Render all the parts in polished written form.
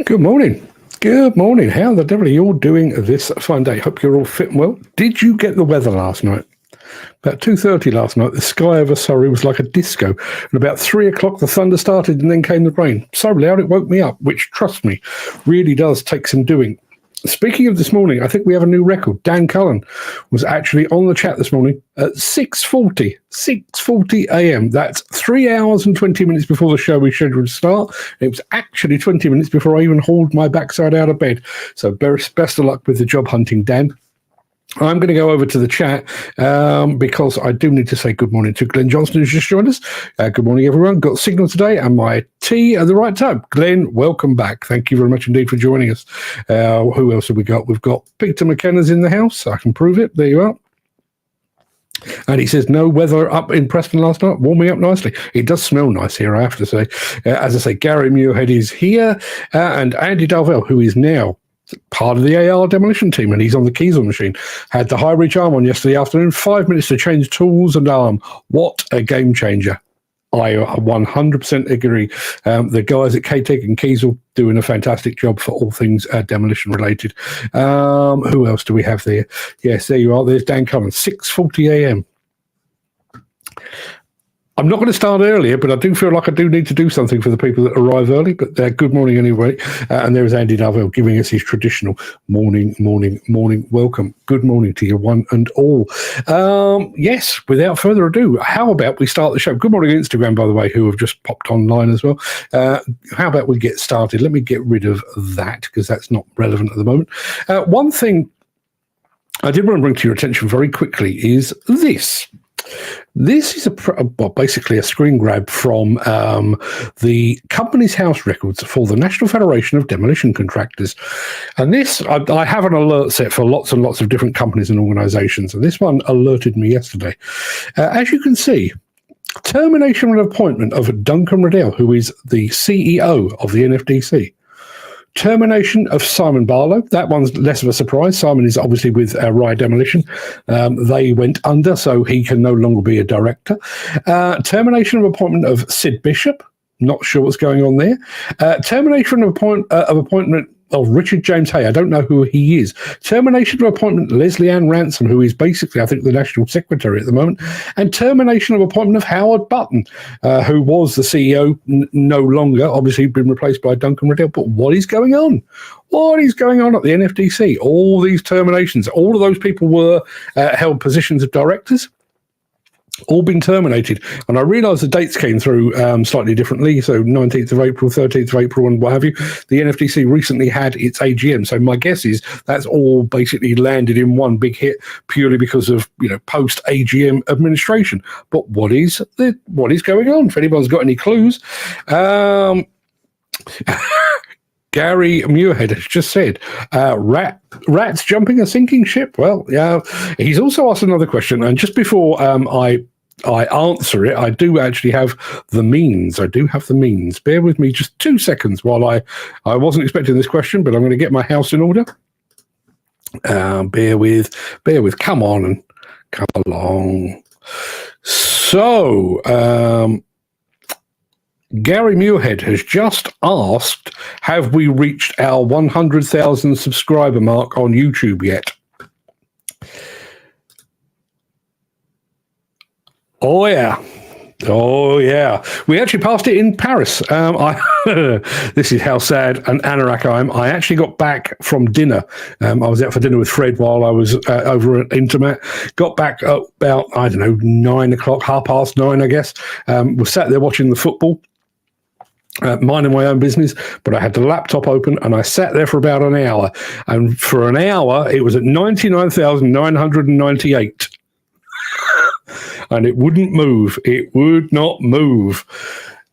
Good morning. Good morning. How the devil are you all doing this fine day? Hope you're all fit and well. Did you get the weather last night? About 2:30 last night, the sky over Surrey was like a disco. And about 3 o'clock, the thunder started and then came the rain. So loud it woke me up, which, trust me, really does take some doing. Speaking of this morning, I think we have a new record. Dan Cullen was actually on the chat this morning at 6:40 a.m. That's 3 hours and 20 minutes before the show we scheduled to start. It was actually 20 minutes before I even hauled my backside out of bed. So best of luck with the job hunting, Dan. I'm going to go over to the chat because I do need to say good morning to Glenn Johnson, who's just joined us. Good morning, everyone. Got signal today and my tea at the right time. Glenn, welcome back. Thank you very much indeed for joining us. Who else have we got? We've got Peter McKenna's in the house. I can prove it. There you are. And he says, no weather up in Preston last night, warming up nicely. It does smell nice here, I have to say. As I say, Gary Muirhead is here and Andy Dalvell, who is now part of the AR demolition team, and he's on the Kiesel machine. Had the high reach arm on yesterday afternoon, 5 minutes to change tools and arm. What a game changer. I 100% agree. The guys at KTEC and Kiesel doing a fantastic job for all things demolition related. Who else do we have there? Yes, there you are. There's Dan Cullen, 6:40 a.m. I'm not going to start earlier, but I do feel like I do need to do something for the people that arrive early. But good morning anyway. And there's Andy Darvell giving us his traditional morning welcome. Good morning to you one and all. Yes, without further ado, how about we start the show? Good morning, Instagram, by the way, who have just popped online as well. How about we get started? Let me get rid of that because that's not relevant at the moment. One thing I did want to bring to your attention very quickly is this. This is basically a screen grab from the Companies House records for the National Federation of Demolition Contractors. And this, I have an alert set for lots and lots of different companies and organisations. And this one alerted me yesterday. As you can see, termination and appointment of Duncan Riddell, who is the CEO of the NFDC. Termination of Simon Barlow. That one's less of a surprise. Simon is obviously with Rye Demolition. They went under, so he can no longer be a director. Termination of appointment of Sid Bishop. Not sure what's going on there. Termination of appointment of Richard James Hay. I don't know who he is. Termination of appointment Leslie Ann Ransom, who is basically, I think, the National Secretary at the moment. And termination of appointment of Howard Button, who was the CEO, no longer, obviously been replaced by Duncan Riddell. But what is going on? What is going on at the NFDC? All these terminations, all of those people were held positions of directors. All been terminated. And I realised the dates came through slightly differently. So 19th of April, 13th of April, and what have you. The NFDC recently had its AGM. So my guess is that's all basically landed in one big hit purely because of, post-AGM administration. But what is going on? If anyone's got any clues. Gary Muirhead has just said, rats jumping a sinking ship. Well, yeah. He's also asked another question, and just before I answer it, I do actually have the means. Bear with me just 2 seconds while I wasn't expecting this question, but I'm going to get my house in order. Bear with. Come on and come along. So, Gary Muirhead has just asked, have we reached our 100,000 subscriber mark on YouTube yet? Oh, yeah. We actually passed it in Paris. This is how sad an anorak I am. I actually got back from dinner. I was out for dinner with Fred while I was over at Intermat. Got back at about, 9 o'clock, 9:30, I guess. Was sat there watching the football. Minding my own business, but I had the laptop open and I sat there for about an hour. And for an hour, it was at 99,998. And it wouldn't move. It would not move.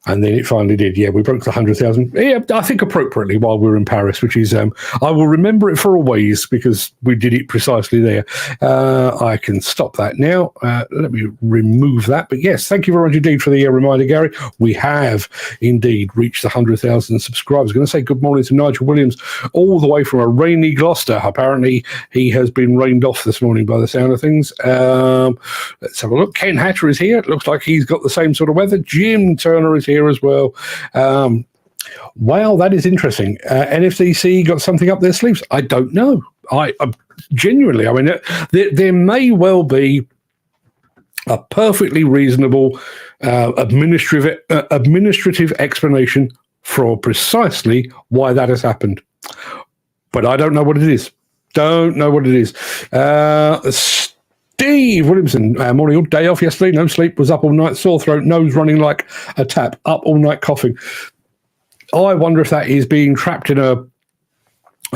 And then it finally did. Yeah, we broke the 100,000. Yeah, I think appropriately while we were in Paris, which is, I will remember it for always because we did it precisely there. I can stop that now. Let me remove that. But yes, thank you very much indeed for the reminder, Gary. We have indeed reached the 100,000 subscribers. I was going to say good morning to Nigel Williams, all the way from a rainy Gloucester. Apparently, he has been rained off this morning by the sound of things. Let's have a look. Ken Hatcher is here. It looks like he's got the same sort of weather. Jim Turner is here as well. Wow, that is interesting. NFTC got something up their sleeves. I don't know. I genuinely, I mean, there may well be a perfectly reasonable administrative explanation for precisely why that has happened. But I don't know what it is. Don't know what it is. Steve Williamson, morning, all day off yesterday, no sleep, was up all night, sore throat, nose running like a tap, up all night coughing. I wonder if that is being trapped in a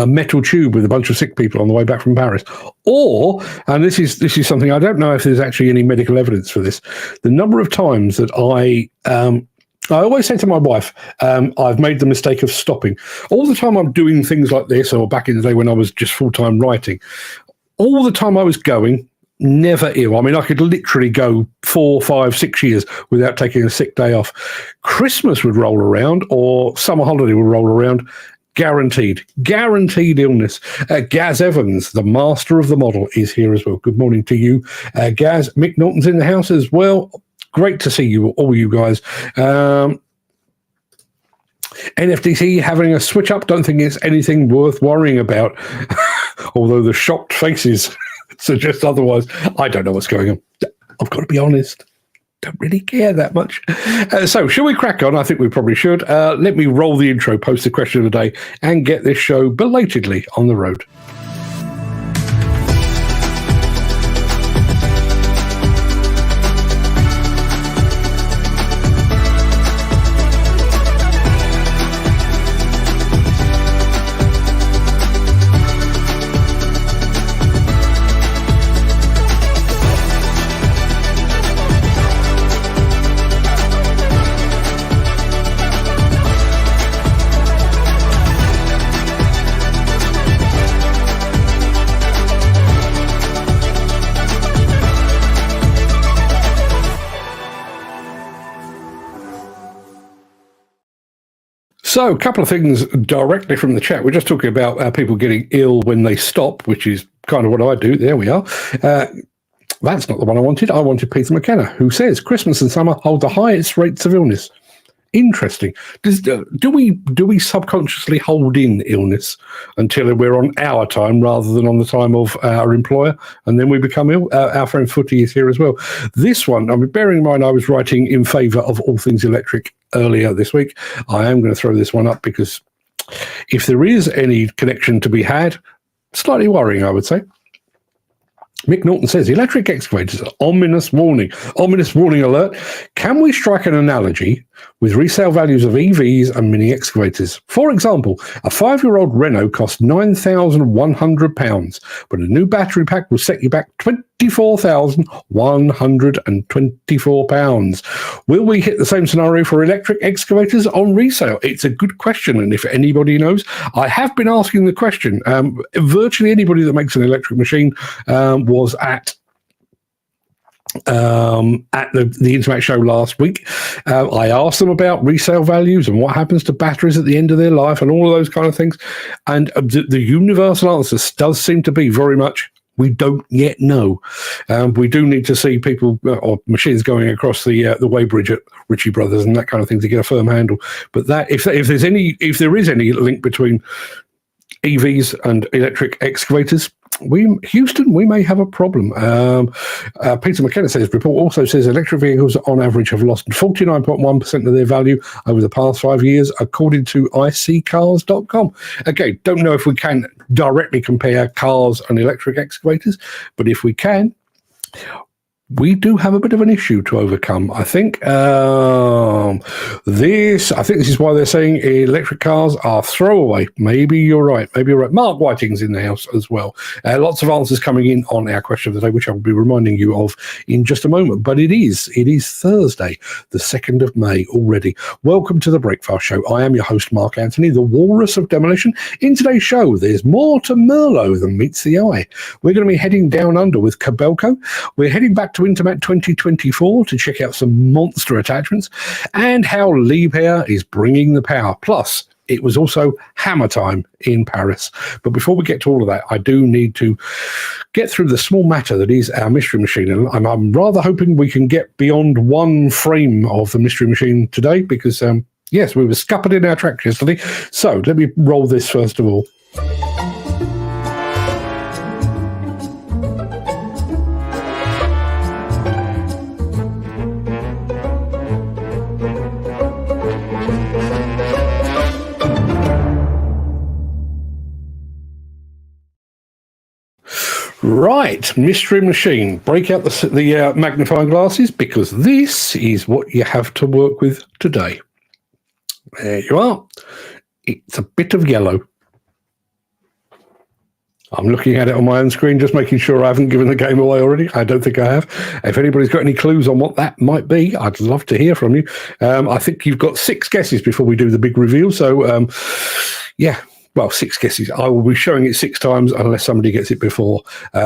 metal tube with a bunch of sick people on the way back from Paris. Or, and this is something I don't know if there's actually any medical evidence for this, the number of times that I always say to my wife, I've made the mistake of stopping. All the time I'm doing things like this, or back in the day when I was just full-time writing, all the time I was going, never ill. I mean, I could literally go 4, 5, 6 years without taking a sick day off. Christmas would roll around, or summer holiday would roll around, guaranteed illness. Gaz Evans, the master of the model, is here as well. Good morning to you, Gaz. Mick Norton's in the house as well. Great to see you, all you guys. NFTC having a switch up, don't think it's anything worth worrying about. Although the shocked faces suggest otherwise. I don't know what's going on. I've got to be honest. Don't really care that much. So shall we crack on? I think we probably should. Let me roll the intro, post the question of the day, and get this show belatedly on the road. So a couple of things directly from the chat. We're just talking about people getting ill when they stop, which is kind of what I do. There we are. That's not the one I wanted. I wanted Peter McKenna, who says Christmas and summer hold the highest rates of illness. Interesting. Do we subconsciously hold in illness until we're on our time rather than on the time of our employer, and then we become ill? Our friend Footy is here as well. This one, I mean, bearing in mind I was writing in favour of all things electric earlier this week, I am going to throw this one up because if there is any connection to be had, slightly worrying, I would say. Mick Norton says, electric excavators, ominous warning alert. Can we strike an analogy with resale values of EVs and mini excavators? For example, a 5-year-old Renault cost £9,100, but a new battery pack will set you back £24,124. Will we hit the same scenario for electric excavators on resale? It's a good question, and if anybody knows, I have been asking the question. Virtually anybody that makes an electric machine was at the Intermat show last week. I asked them about resale values and what happens to batteries at the end of their life and all of those kind of things. And the universal answer does seem to be very much, we don't yet know. We do need to see people or machines going across the weighbridge at Ritchie Brothers and that kind of thing to get a firm handle. But that if there is any link between EVs and electric excavators, Houston, we may have a problem. Peter McKenna says, report also says electric vehicles on average have lost 49.1% of their value over the past 5 years, according to iccars.com. Okay, don't know if we can directly compare cars and electric excavators, but if we can, we do have a bit of an issue to overcome. I think this is why they're saying electric cars are throwaway. Maybe you're right. Mark Whiting's in the house as well. Lots of answers coming in on our question of the day, which I'll be reminding you of in just a moment. But it is Thursday, the 2nd of May already. Welcome to the Breakfast Show. I am your host, Mark Anthony, the Walrus of Demolition. In today's show, there's more to Merlo than meets the eye. We're going to be heading down under with Kobelco. We're heading back to Intermat 2024 to check out some monster attachments and how Liebherr is bringing the power. Plus, it was also hammer time in Paris. But before we get to all of that, I do need to get through the small matter that is our mystery machine. And I'm rather hoping we can get beyond one frame of the mystery machine today because Yes, we were scuppered in our tracks yesterday. So let me roll this first of all. Right, Mystery Machine, break out the magnifying glasses, because this is what you have to work with today. There you are. It's a bit of yellow. I'm looking at it on my own screen, just making sure I haven't given the game away already. I don't think I have. If anybody's got any clues on what that might be, I'd love to hear from you. I think you've got 6 guesses before we do the big reveal. So, yeah. Well, 6 guesses. I will be showing it 6 times unless somebody gets it before.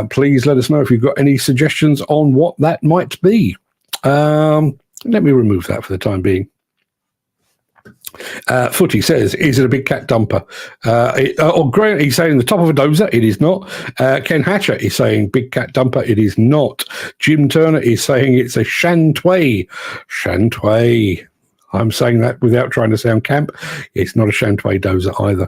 Please let us know if you've got any suggestions on what that might be. Let me remove that for the time being. Footy says, is it a big cat dumper? Grant, he's saying the top of a dozer. It is not. Ken Hatcher is saying big cat dumper. It is not. Jim Turner is saying it's a Shantway. Shantway. I'm saying that without trying to sound camp. It's not a Shantway dozer either.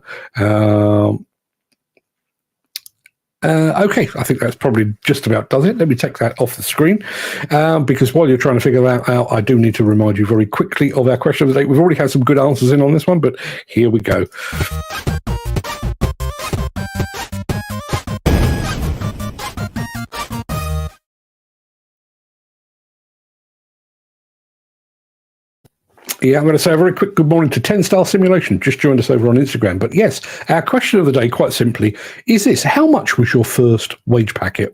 Okay, I think that's probably just about does it. Let me take that off the screen because while you're trying to figure that out, I do need to remind you very quickly of our question of the day. We've already had some good answers in on this one, but here we go. Yeah, I'm going to say a very quick good morning to 10 Star Simulation. Just joined us over on Instagram. But yes, our question of the day, quite simply, is this: how much was your first wage packet?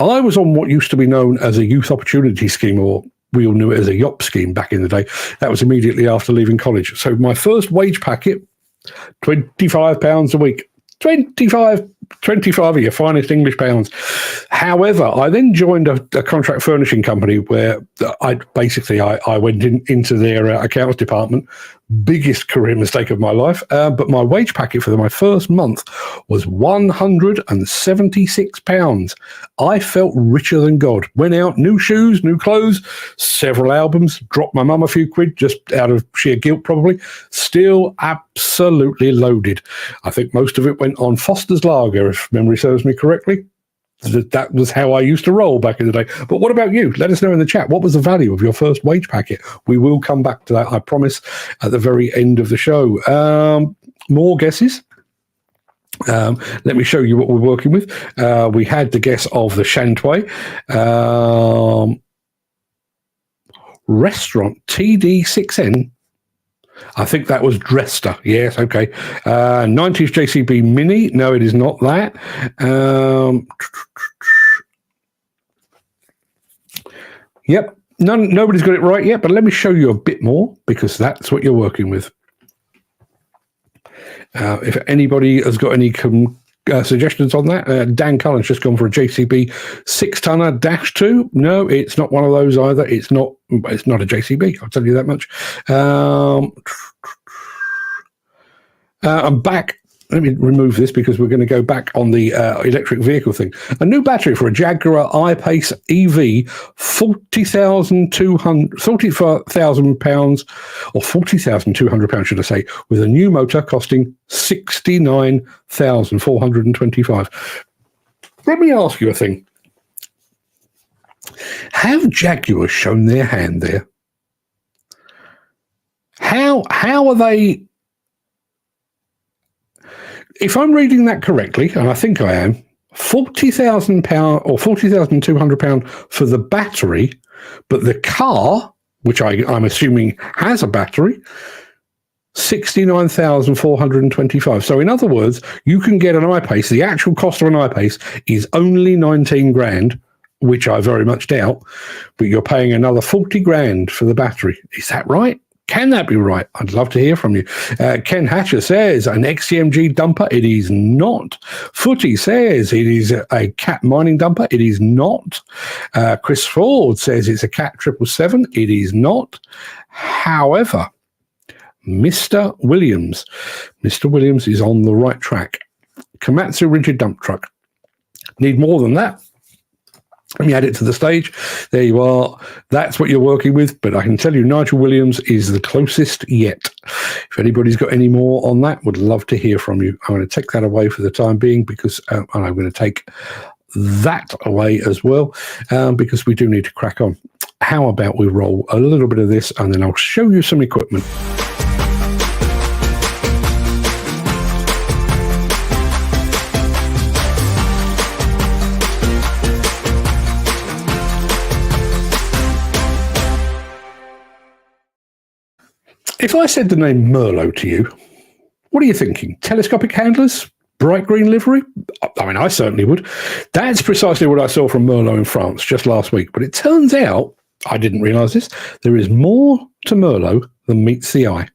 I was on what used to be known as a youth opportunity scheme, or we all knew it as a YOP scheme back in the day. That was immediately after leaving college. So my first wage packet, £25 a week. 25 of your finest English pounds. However, I then joined a contract furnishing company where I went into their accounts department. Biggest career mistake of my life. But my wage packet for my first month was £176. I felt richer than God. Went out, new shoes, new clothes, several albums, dropped my mum a few quid just out of sheer guilt probably. Still absolutely loaded. I think most of it went on Foster's Lager, if memory serves me correctly. That was how I used to roll back in the day. But what about you? Let us know in the chat. What was the value of your first wage packet? We will come back to that, I promise, at the very end of the show. More guesses. Let me show you what we're working with. We had the guess of the Shantway. Restaurant TD6N. I think that was Dresster. Yes, okay. 90s JCB Mini. No, it is not that. Yep. Nobody's got it right yet, but let me show you a bit more because that's what you're working with. If anybody has got any suggestions on that, Dan Cullen's just gone for a JCB 6-tonner -2. No, it's not one of those either. It's not a JCB. I'll tell you that much. I'm back. Let me remove this because we're going to go back on the electric vehicle thing. A new battery for a Jaguar I-Pace EV, £40,200 or £40,200, should I say, with a new motor costing £69,425. Let me ask you a thing. Have Jaguars shown their hand there? How are they? If I'm reading that correctly, and I think I am, £40,000 or £40,200 for the battery, but the car, which I'm assuming has a battery, £69,425. So in other words, you can get an I-Pace. The actual cost of an I-Pace is only 19 grand, which I very much doubt, but you're paying another 40 grand for the battery. Is that right? Can that be right? I'd love to hear from you. Ken Hatcher says an XCMG dumper. It is not. Footy says it is a Cat mining dumper. It is not. Chris Ford says it's a Cat 777. It is not. However, Mr. Williams is on the right track. Komatsu rigid dump truck. Need more than that. Let me add it to the stage. There you are. That's what you're working with. But I can tell you Nigel Williams is the closest yet. If anybody's got any more on that, would love to hear from you. I'm going to take that away for the time being because and I'm going to take that away as well because we do need to crack on. How about we roll a little bit of this and then I'll show you some equipment. If I said the name Merlo to you, what are you thinking? Telescopic handlers? Bright green livery? I mean, I certainly would. That's precisely what I saw from Merlo in France just last week. But it turns out, I didn't realise this, there is more to Merlo than meets the eye.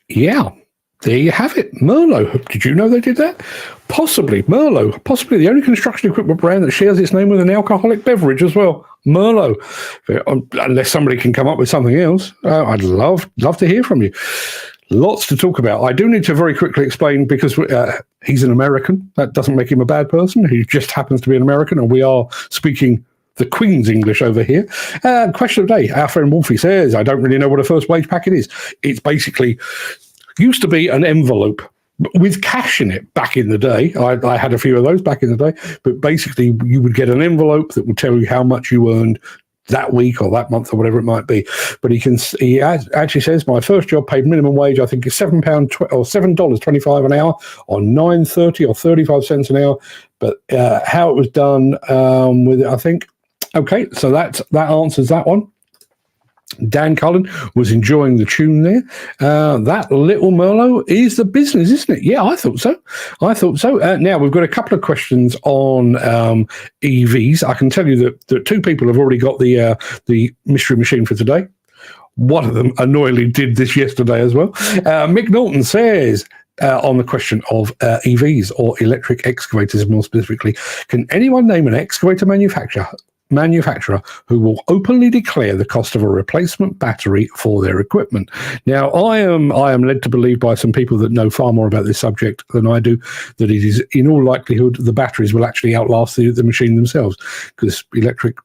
Yeah, there you have it. Merlo. Did you know they did that? Possibly. Merlo. Possibly the only construction equipment brand that shares its name with an alcoholic beverage as well. Merlo. Unless somebody can come up with something else. I'd love to hear from you. Lots to talk about. I do need to very quickly explain because he's an American. That doesn't make him a bad person. He just happens to be an American, and we are speaking the Queen's English over here. Question of the day. Our friend Wolfie says, I don't really know what a first wage packet is. It's basically, used to be an envelope with cash in it back in the day. I had a few of those back in the day. But basically, you would get an envelope that would tell you how much you earned that week or that month or whatever it might be. But he actually says, my first job paid minimum wage, I think, is $7.25 an hour, or $9.30 or 35 cents an hour. But how it was done with it, I think. Okay, so that answers that one. Dan Cullen was enjoying the tune there. That little Merlo is the business, isn't it? Yeah, I thought so. Now, we've got a couple of questions on EVs. I can tell you that two people have already got the mystery machine for today. One of them annoyingly did this yesterday as well. Mick Norton says, on the question of EVs or electric excavators more specifically, can anyone name an excavator manufacturer who will openly declare the cost of a replacement battery for their equipment? Now, I am led to believe by some people that know far more about this subject than I do that it is in all likelihood the batteries will actually outlast the machine themselves, because electric,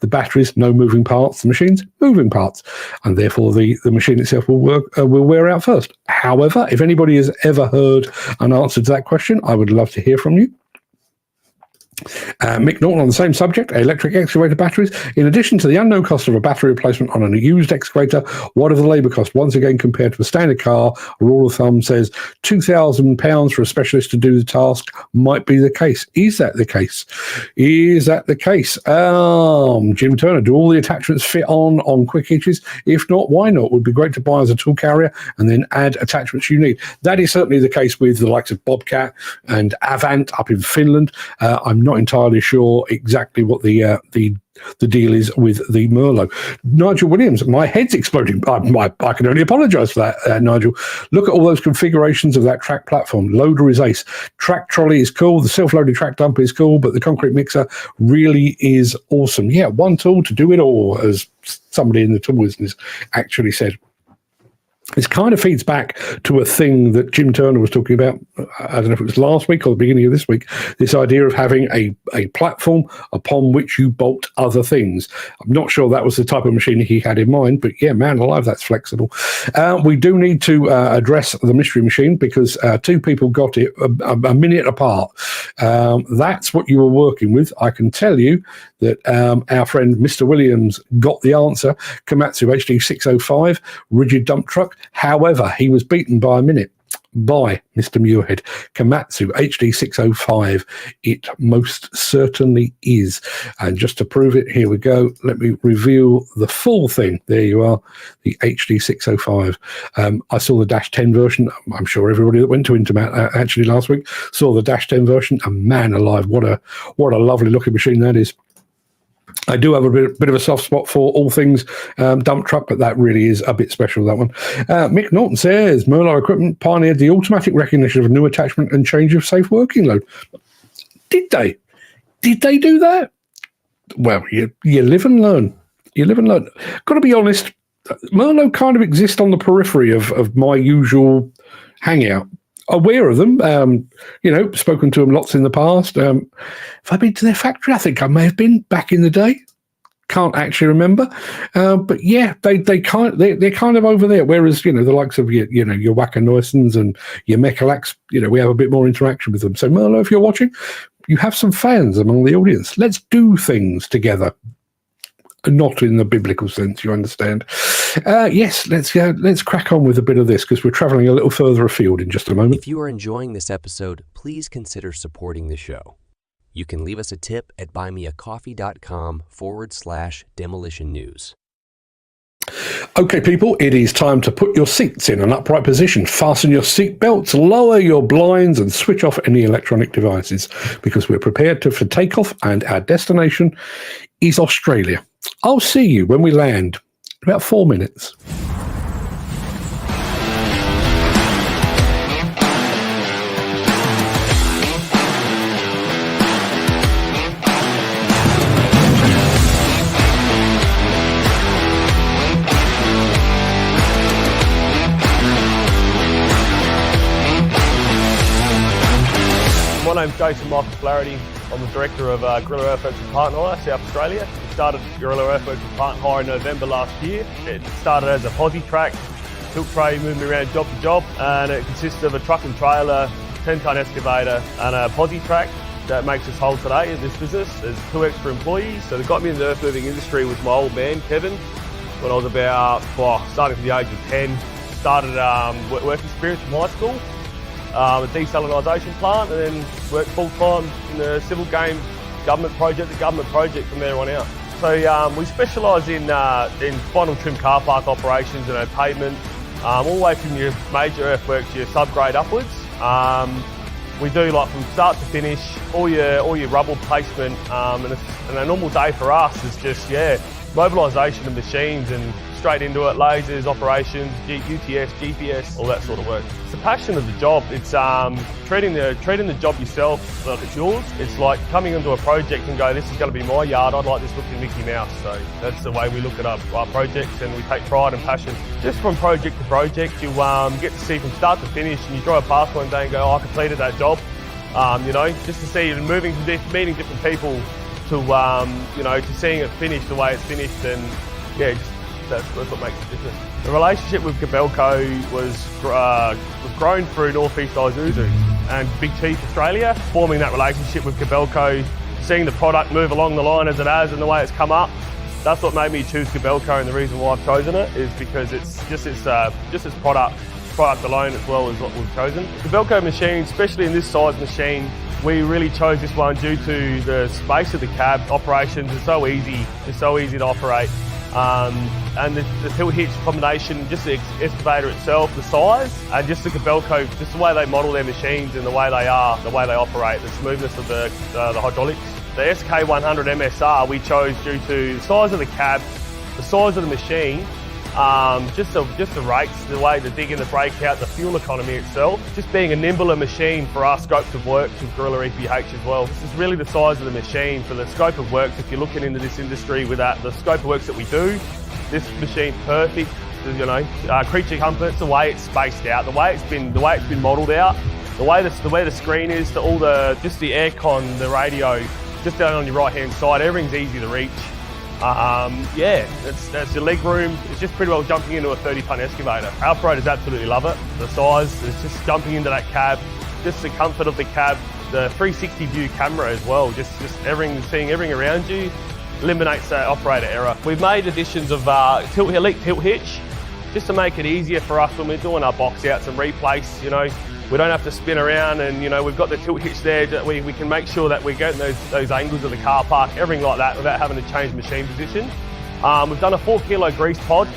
the batteries, no moving parts, the machines, moving parts, and therefore the machine itself will wear out first. However, if anybody has ever heard an answer to that question, I would love to hear from you. Mick Norton on the same subject, electric excavator batteries. In addition to the unknown cost of a battery replacement on a used excavator, what are the labour costs? Once again, compared to a standard car, a rule of thumb says £2,000 for a specialist to do the task might be the case. Is that the case? Jim Turner, do all the attachments fit on quick hitches? If not, why not? It would be great to buy as a tool carrier and then add attachments you need. That is certainly the case with the likes of Bobcat and Avant up in Finland. I'm not entirely sure exactly what the deal is with the Merlo. Nigel Williams, my head's exploding. I can only apologise for that, Nigel. Look at all those configurations of that track platform. Loader is ace. Track trolley is cool. The self-loaded track dumper is cool, but the concrete mixer really is awesome. Yeah, one tool to do it all, as somebody in the tool business actually said. This kind of feeds back to a thing that Jim Turner was talking about, I don't know if it was last week or the beginning of this week, this idea of having a platform upon which you bolt other things. I'm not sure that was the type of machine he had in mind, but yeah, man alive, that's flexible. We do need to address the mystery machine because two people got it a minute apart. That's what you were working with. I can tell you that our friend Mr. Williams got the answer. Komatsu HD605, rigid dump truck. However, he was beaten by a minute by Mr. Muirhead. Komatsu HD605, it most certainly is. And just to prove it, here we go. Let me reveal the full thing. There you are, the HD605. I saw the Dash 10 version. I'm sure everybody that went to Intermat actually last week saw the Dash 10 version. And man alive, what a lovely looking machine that is. I do have a bit of a soft spot for all things dump truck, but that really is a bit special, that one. Mick Norton says, Merlo Equipment pioneered the automatic recognition of a new attachment and change of safe working load. Did they? Did they do that? Well, you live and learn. Got to be honest, Merlo kind of exists on the periphery of my usual hangout. Aware of them, spoken to them lots in the past. Have I been to their factory? I think I may have been back in the day. Can't actually remember. But yeah, they're kind of over there. Whereas, the likes of your Wacker Neusons and your Mechalax, we have a bit more interaction with them. So Merlo, if you're watching, you have some fans among the audience. Let's do things together. Not in the biblical sense, you understand. Yes, let's crack on with a bit of this because we're traveling a little further afield in just a moment. If you are enjoying this episode, please consider supporting the show. You can leave us a tip at buymeacoffee.com/demolition news. Okay, people, it is time to put your seats in an upright position, fasten your seat belts, lower your blinds, and switch off any electronic devices because we're prepared for takeoff and our destination is Australia. I'll see you when we land. About 4 minutes. My name's Jason Michael Flaherty. I'm the director of Guerrilla Earthworks and Plant Hire, South Australia. We started Guerrilla Earthworks and Plant Hire in November last year. It started as a posi track, tilt tray moving around job to job, and it consists of a truck and trailer, 10-tonne excavator, and a posi track. That makes us whole today in this business. There's 2 extra employees, so they got me in the earth moving industry with my old man, Kevin, when I was about, starting from the age of 10. Started work experience from high school. A desalinisation plant, and then worked full-time in the civil game, government project to government project from there on out. So we specialise in final trim car park operations, pavement, all the way from your major earthworks to your subgrade upwards. We do like from start to finish, all your rubble placement, and a normal day for us is just mobilisation of machines and straight into it, lasers, operations, UTS, GPS, all that sort of work. It's the passion of the job. It's treating the job yourself like it's yours. It's like coming into a project and go, this is going to be my yard, I'd like this looking Mickey Mouse. So that's the way we look at our projects, and we take pride and passion. Just from project to project, you get to see from start to finish, and you drive past one day and go, I completed that job. Just to see it and meeting different people to seeing it finished the way it's finished, and that's what makes it different. The relationship with Kobelco was grown through North East Isuzu and Big Chief Australia. Forming that relationship with Kobelco, seeing the product move along the line as it has and the way it's come up, that's what made me choose Kobelco, and the reason why I've chosen it is because it's just its product alone as well as what we've chosen. Kobelco machines, especially in this size machine, we really chose this one due to the space of the cab. Operations is so easy. It's so easy to operate. And the tilt hitch combination, just the excavator itself, the size, and just the Kobelco, just the way they model their machines and the way they operate, the smoothness of the hydraulics. The SK100 MSR we chose due to the size of the cab, the size of the machine, just the rates, the way the dig in the brake out, the fuel economy itself, just being a nimbler machine for our scopes of work with Gorilla EPH as well. This is really the size of the machine for the scope of works. If you're looking into this industry with the scope of works that we do, this machine perfect. Creature comfort, the way it's spaced out, the way it's been modelled out, the way the screen is, to all the aircon, the radio, just down on your right hand side, everything's easy to reach. That's your leg room. It's just pretty well jumping into a 30-ton excavator. Our operators absolutely love it. The size, it's just jumping into that cab, just the comfort of the cab, the 360 view camera as well, just everything, seeing everything around you, eliminates that operator error. We've made additions of elite tilt hitch, just to make it easier for us when we're doing our box outs and replace, we don't have to spin around, and we've got the tilt hitch there that we can make sure that we're getting those angles of the car park, everything like that, without having to change machine position. We've done a 4 kilo grease pod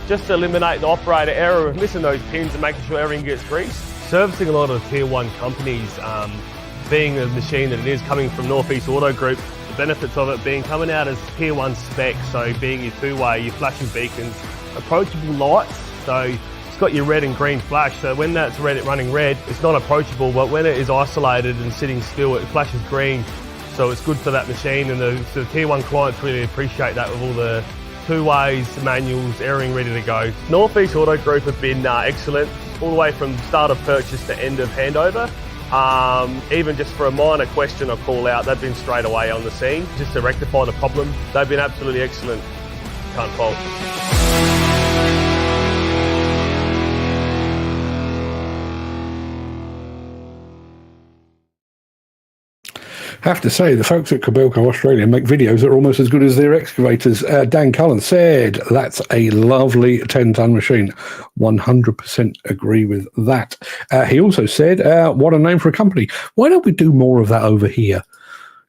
just to eliminate the operator error of missing those pins and making sure everything gets greased. Servicing a lot of tier 1 companies, being the machine that it is, coming from North East Auto Group, the benefits of it being coming out as tier 1 spec, so being your two-way, your flashing beacons, approachable lights, so it's got your red and green flash, so when that's running red, it's not approachable, but when it is isolated and sitting still, it flashes green, so it's good for that machine, and the tier 1 clients really appreciate that with all the two-ways, manuals, everything ready to go. North East Auto Group have been excellent, all the way from start of purchase to end of handover. Even just for a minor question or call out, they've been straight away on the scene, just to rectify the problem. They've been absolutely excellent, can't fault. Have to say, the folks at Kobelco Australia make videos that are almost as good as their excavators. Dan Cullen said, that's a lovely 10-ton machine. 100% agree with that. He also said, what a name for a company. Why don't we do more of that over here?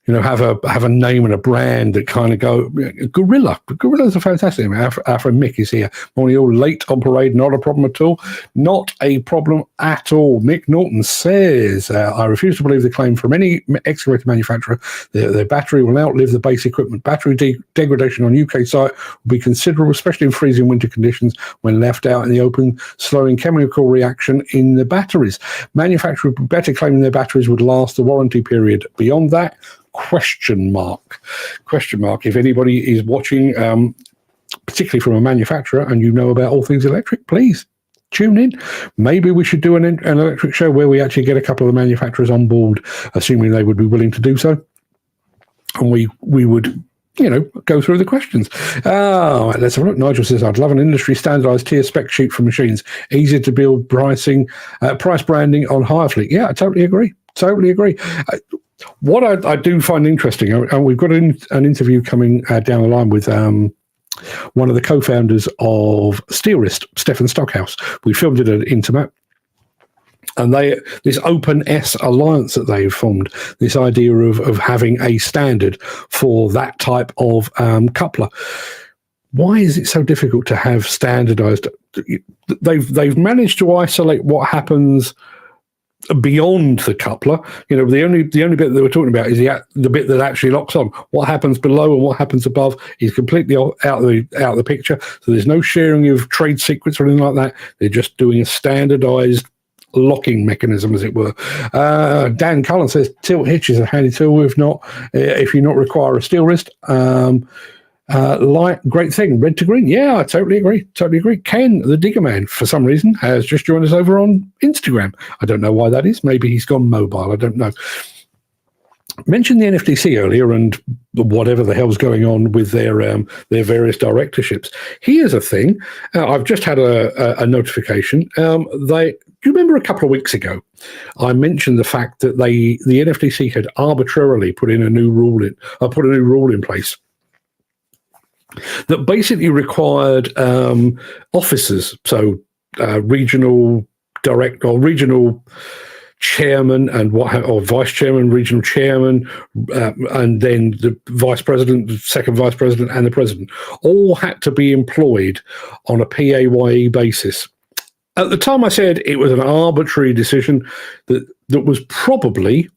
Have a name and a brand that kind of go. Gorilla. Gorilla's a fantastic name. Our friend Mick is here. Morning all, late on parade, not a problem at all. Not a problem at all. Mick Norton says, I refuse to believe the claim from any excavator manufacturer that their battery will outlive the base equipment. Battery degradation on UK site will be considerable, especially in freezing winter conditions when left out in the open, slowing chemical reaction in the batteries. Manufacturers would better claiming their batteries would last the warranty period. Beyond that, question mark. If anybody is watching, particularly from a manufacturer, and about all things electric, please tune in. Maybe we should do an electric show where we actually get a couple of the manufacturers on board, assuming they would be willing to do so, and we would go through the questions. Let's have a look. Nigel says, I'd love an industry standardized tier spec sheet for machines, easy to build, price branding on hire fleet. Yeah, I totally agree. What I do find interesting, and we've got an interview coming down the line with one of the co-founders of Steelrist, Stefan Stockhouse. We filmed it at Intermat. And this Open S alliance that they've formed, this idea of having a standard for that type of coupler. Why is it so difficult to have standardized? They've managed to isolate what happens beyond the coupler. You know, the only bit that we're talking about is the bit that actually locks on. What happens below and what happens above is completely out of the picture. So there's no sharing of trade secrets or anything like that. They're just doing a standardized locking mechanism, as it were. Dan Cullen says tilt hitch is a handy tool if you not require a steel wrist. Great thing, red to green. Yeah, I totally agree. Ken, the Digger Man, for some reason, has just joined us over on Instagram. I don't know why that is. Maybe he's gone mobile. I don't know. Mentioned the NFTC earlier and whatever the hell's going on with their various directorships. Here's a thing. I've just had a notification. Do you remember a couple of weeks ago, I mentioned the fact that the NFTC had arbitrarily put a new rule in place that basically required officers, so regional regional chairman or vice chairman, regional chairman, and then the vice president, the second vice president, and the president all had to be employed on a PAYE basis. At the time, I said it was an arbitrary decision that was probably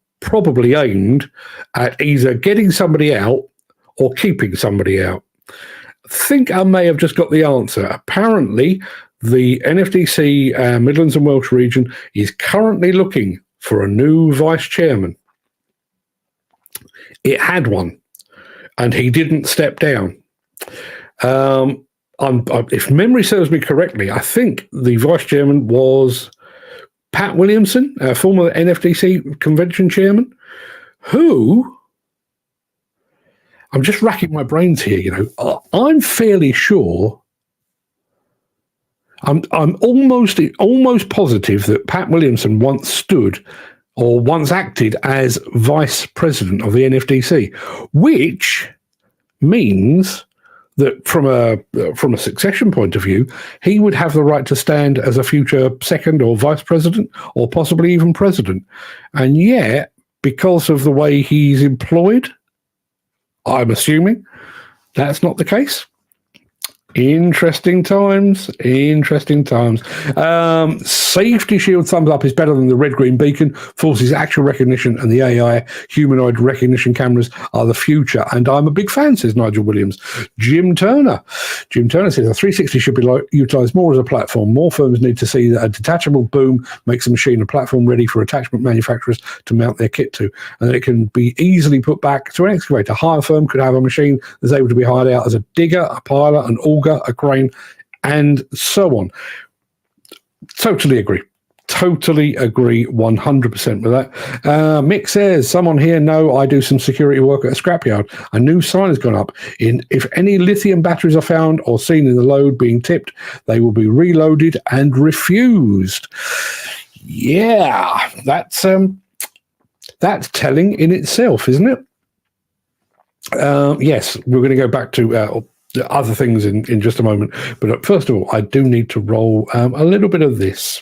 aimed at either getting somebody out or keeping somebody out. I think I may have just got the answer. Apparently, the NFTC Midlands and Welsh region is currently looking for a new vice chairman. It had one, and he didn't step down. If memory serves me correctly, I think the vice chairman was Pat Williamson, former NFTC convention chairman, who, I'm just racking my brains here, you know, I'm fairly sure, I'm almost positive that Pat Williamson once acted as vice president of the NFTC, which means that from a succession point of view, he would have the right to stand as a future second or vice president or possibly even president. And yet, because of the way he's employed, I'm assuming that's not the case. Interesting times. Safety shield thumbs up is better than the red-green beacon. Forces actual recognition and the AI humanoid recognition cameras are the future. And I'm a big fan, says Nigel Williams. Jim Turner says a 360 should be utilised more as a platform. More firms need to see that a detachable boom makes a machine a platform ready for attachment manufacturers to mount their kit to, and that it can be easily put back to an excavator. A hire firm could have a machine that's able to be hired out as a digger, a piler, an auger, a crane, and so on. Totally agree 100% with that. Mick says, someone here know I do some security work at a scrapyard. A new sign has gone up. If any lithium batteries are found or seen in the load being tipped, they will be reloaded and refused. Yeah, that's telling in itself, isn't it? Yes, we're going to go back to other things in just a moment. But first of all, I do need to roll a little bit of this.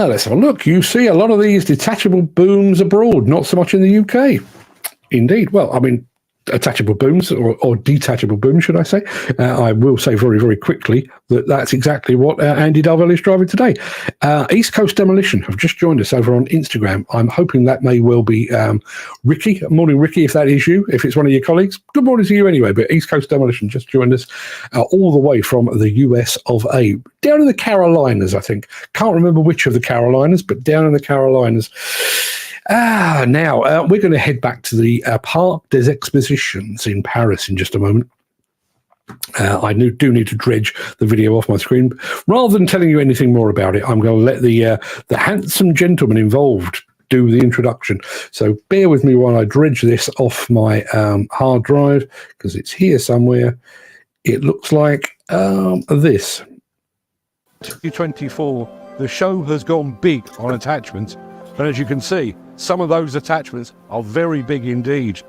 Let's have a look. You see a lot of these detachable booms abroad, not so much in the UK. Indeed. Well, I mean, attachable booms or detachable booms, should I say. I will say very, very quickly that that's exactly what Andy Darvell is driving today. East Coast Demolition have just joined us over on Instagram. I'm hoping that may well be Ricky. Morning, Ricky, if that is you, if it's one of your colleagues. Good morning to you anyway, but East Coast Demolition just joined us all the way from the US of A. Down in the Carolinas, I think. Can't remember which of the Carolinas, but down in the Carolinas. Now, we're going to head back to the Parc des Expositions in Paris in just a moment. I do need to dredge the video off my screen. Rather than telling you anything more about it, I'm going to let the handsome gentleman involved do the introduction. So bear with me while I dredge this off my hard drive, because it's here somewhere. It looks like this. 2024, the show has gone big on attachments, and as you can see, some of those attachments are very big indeed.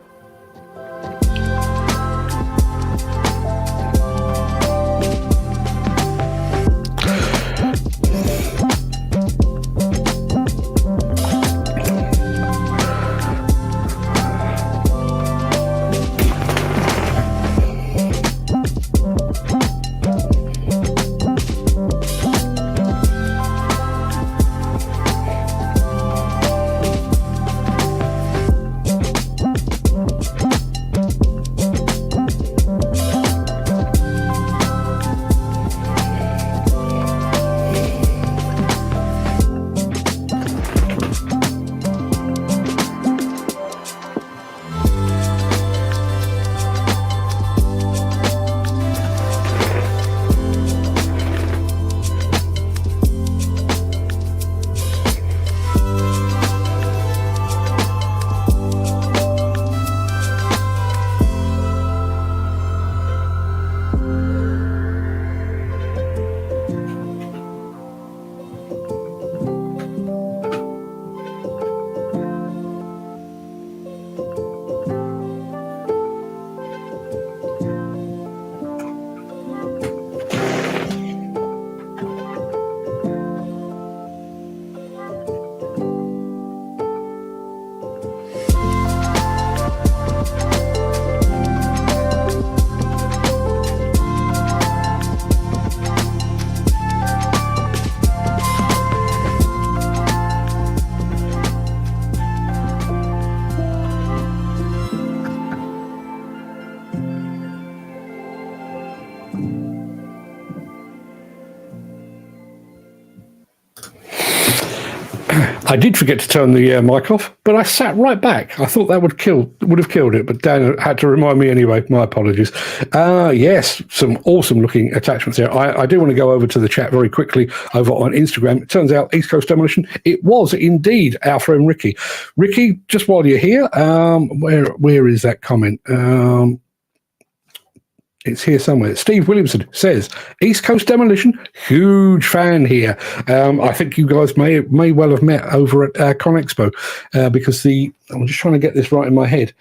I did forget to turn the mic off, but I sat right back. I thought that would have killed it, but Dan had to remind me anyway. My apologies. Yes, some awesome looking attachments there. I do want to go over to the chat very quickly over on Instagram. It turns out East Coast Demolition, it was indeed our friend Ricky. Ricky, just while you're here, where is that comment? It's here somewhere. Steve Williamson says, East Coast Demolition, huge fan here. I think you guys may well have met over at Con Expo because I'm just trying to get this right in my head.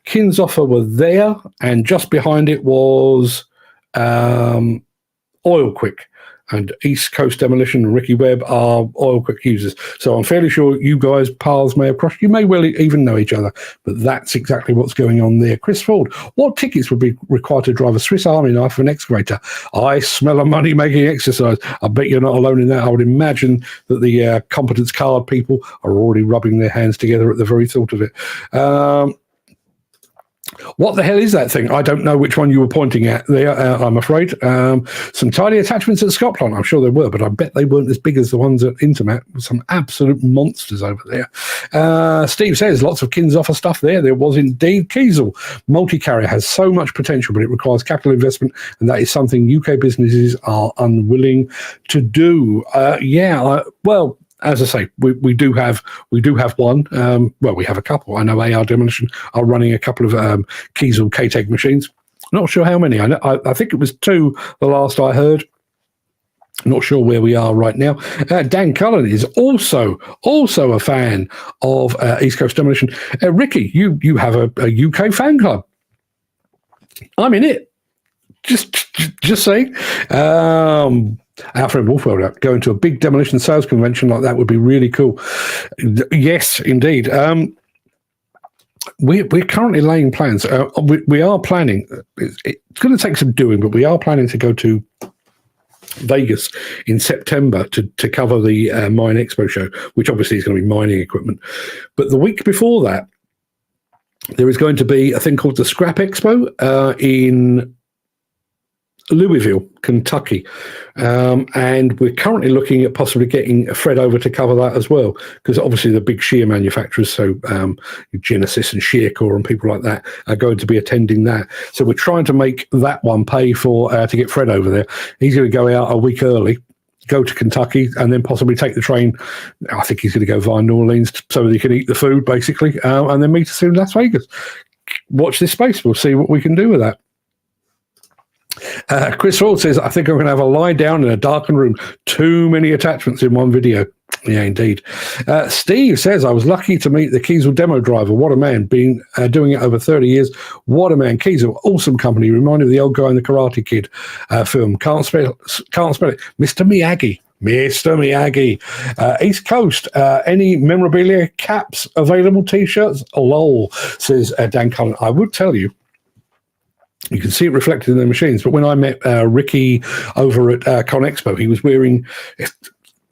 Kinsoffer were there, and just behind it was Oil Quick. And East Coast Demolition and Ricky Webb are Oil Quick users. So I'm fairly sure you guys' paths may have crossed. You may well even know each other, but that's exactly what's going on there. Chris Ford, what tickets would be required to drive a Swiss Army knife for an excavator? I smell a money-making exercise. I bet you're not alone in that. I would imagine that the competence card people are already rubbing their hands together at the very thought of it. What the hell is that thing? I don't know which one you were pointing at there, I'm afraid. Some tiny attachments at Scotland. I'm sure there were, but I bet they weren't as big as the ones at Intermat. Some absolute monsters over there. Steve says, lots of Kinsoffer stuff there. There was indeed. Kiesel. Multi-carrier has so much potential, but it requires capital investment, and that is something UK businesses are unwilling to do. Well, as I say, we do have one. We have a couple. I know AR Demolition are running a couple of Kiesel K-Tech machines. Not sure how many. I think it was 2 the last I heard. Not sure where we are right now. Dan Cullen is also a fan of East Coast Demolition. Ricky, you have a UK fan club. I'm in it. Just saying. Our friend Wolfwell going to a big demolition sales convention like that would be really cool. Yes, indeed. We're currently laying plans. We are planning. It's going to take some doing, but we are planning to go to Vegas in September to cover the Mine Expo show, which obviously is going to be mining equipment. But the week before that, there is going to be a thing called the Scrap Expo in Louisville, Kentucky, and we're currently looking at possibly getting Fred over to cover that as well, because obviously the big shear manufacturers, so Genesis and Shearcore and people like that, are going to be attending that. So we're trying to make that one pay for to get Fred over there. He's going to go out a week early go to Kentucky and then possibly take the train. I think he's going to go via New Orleans so that he can eat the food, basically, and then meet us in Las Vegas. Watch this space. We'll see what we can do with that. Chris Ford says, I think I'm going to have a lie down in a darkened room. Too many attachments in one video. Yeah, indeed. Steve says, I was lucky to meet the Kiesel demo driver. What a man. Been doing it over 30 years. What a man. Kiesel, awesome company. Reminded of the old guy in the Karate Kid film. Can't spell it. Mr. Miyagi. Mr. Miyagi. East Coast, any memorabilia, caps, available T-shirts? Lol, says Dan Cullen. I would tell you, you can see it reflected in the machines, but when I met Ricky over at ConExpo, he was wearing a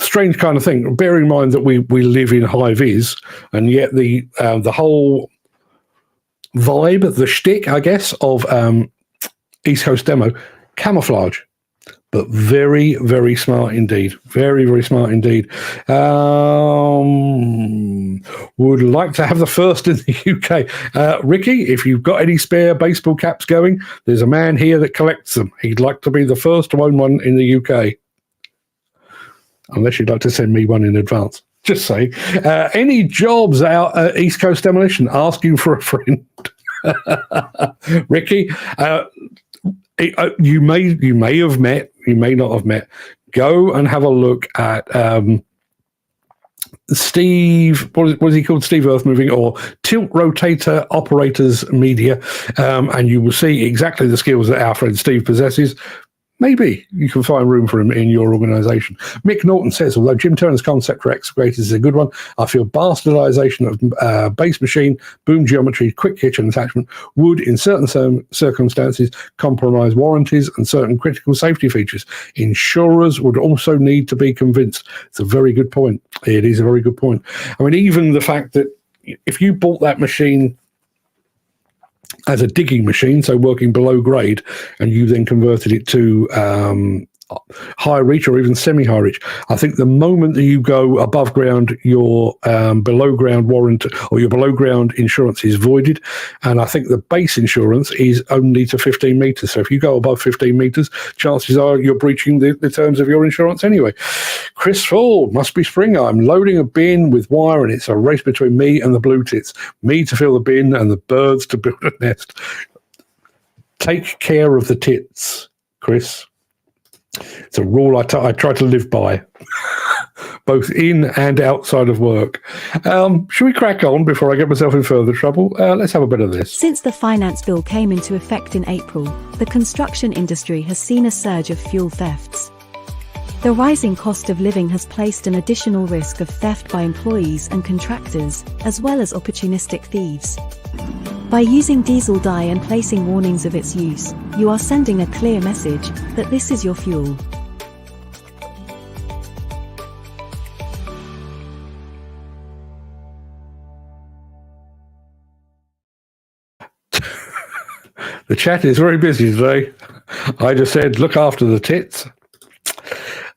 strange kind of thing. Bear in mind that we live in high vis, and yet the whole vibe, the shtick, I guess, of East Coast Demo, camouflage. But very, very smart indeed. Very, very smart indeed. Would like to have the first in the UK. Ricky, if you've got any spare baseball caps going, there's a man here that collects them. He'd like to be the first to own one in the UK. Unless you'd like to send me one in advance. Just saying. Any jobs out at East Coast Demolition? Asking for a friend. Ricky, you may have met, you may not have met. Go and have a look at Steve, what is he called? Steve Earthmoving or Tilt Rotator Operators Media, and you will see exactly the skills that our friend Steve possesses. Maybe you can find room for him in your organisation. Mick Norton says, although Jim Turner's concept for excavators is a good one, I feel bastardisation of base machine, boom geometry, quick kitchen attachment would, in certain circumstances, compromise warranties and certain critical safety features. Insurers would also need to be convinced. It's a very good point. It is a very good point. I mean, even the fact that if you bought that machine as a digging machine, so working below grade, and you then converted it to high reach or even semi-high reach, I think the moment that you go above ground, your below ground warrant or your below ground insurance is voided, and I think the base insurance is only to 15 meters. So if you go above 15 meters, chances are you're breaching the terms of your insurance anyway. Chris Ford, must be spring. I'm loading a bin with wire and it's a race between me and the blue tits. Me to fill the bin and the birds to build a nest. Take care of the tits, Chris. It's a rule I try to live by, both in and outside of work. Should we crack on before I get myself in further trouble? Let's have a bit of this. Since the finance bill came into effect in April, the construction industry has seen a surge of fuel thefts. The rising cost of living has placed an additional risk of theft by employees and contractors, as well as opportunistic thieves. By using diesel dye and placing warnings of its use, you are sending a clear message that this is your fuel. The chat is very busy today. I just said, look after the tits.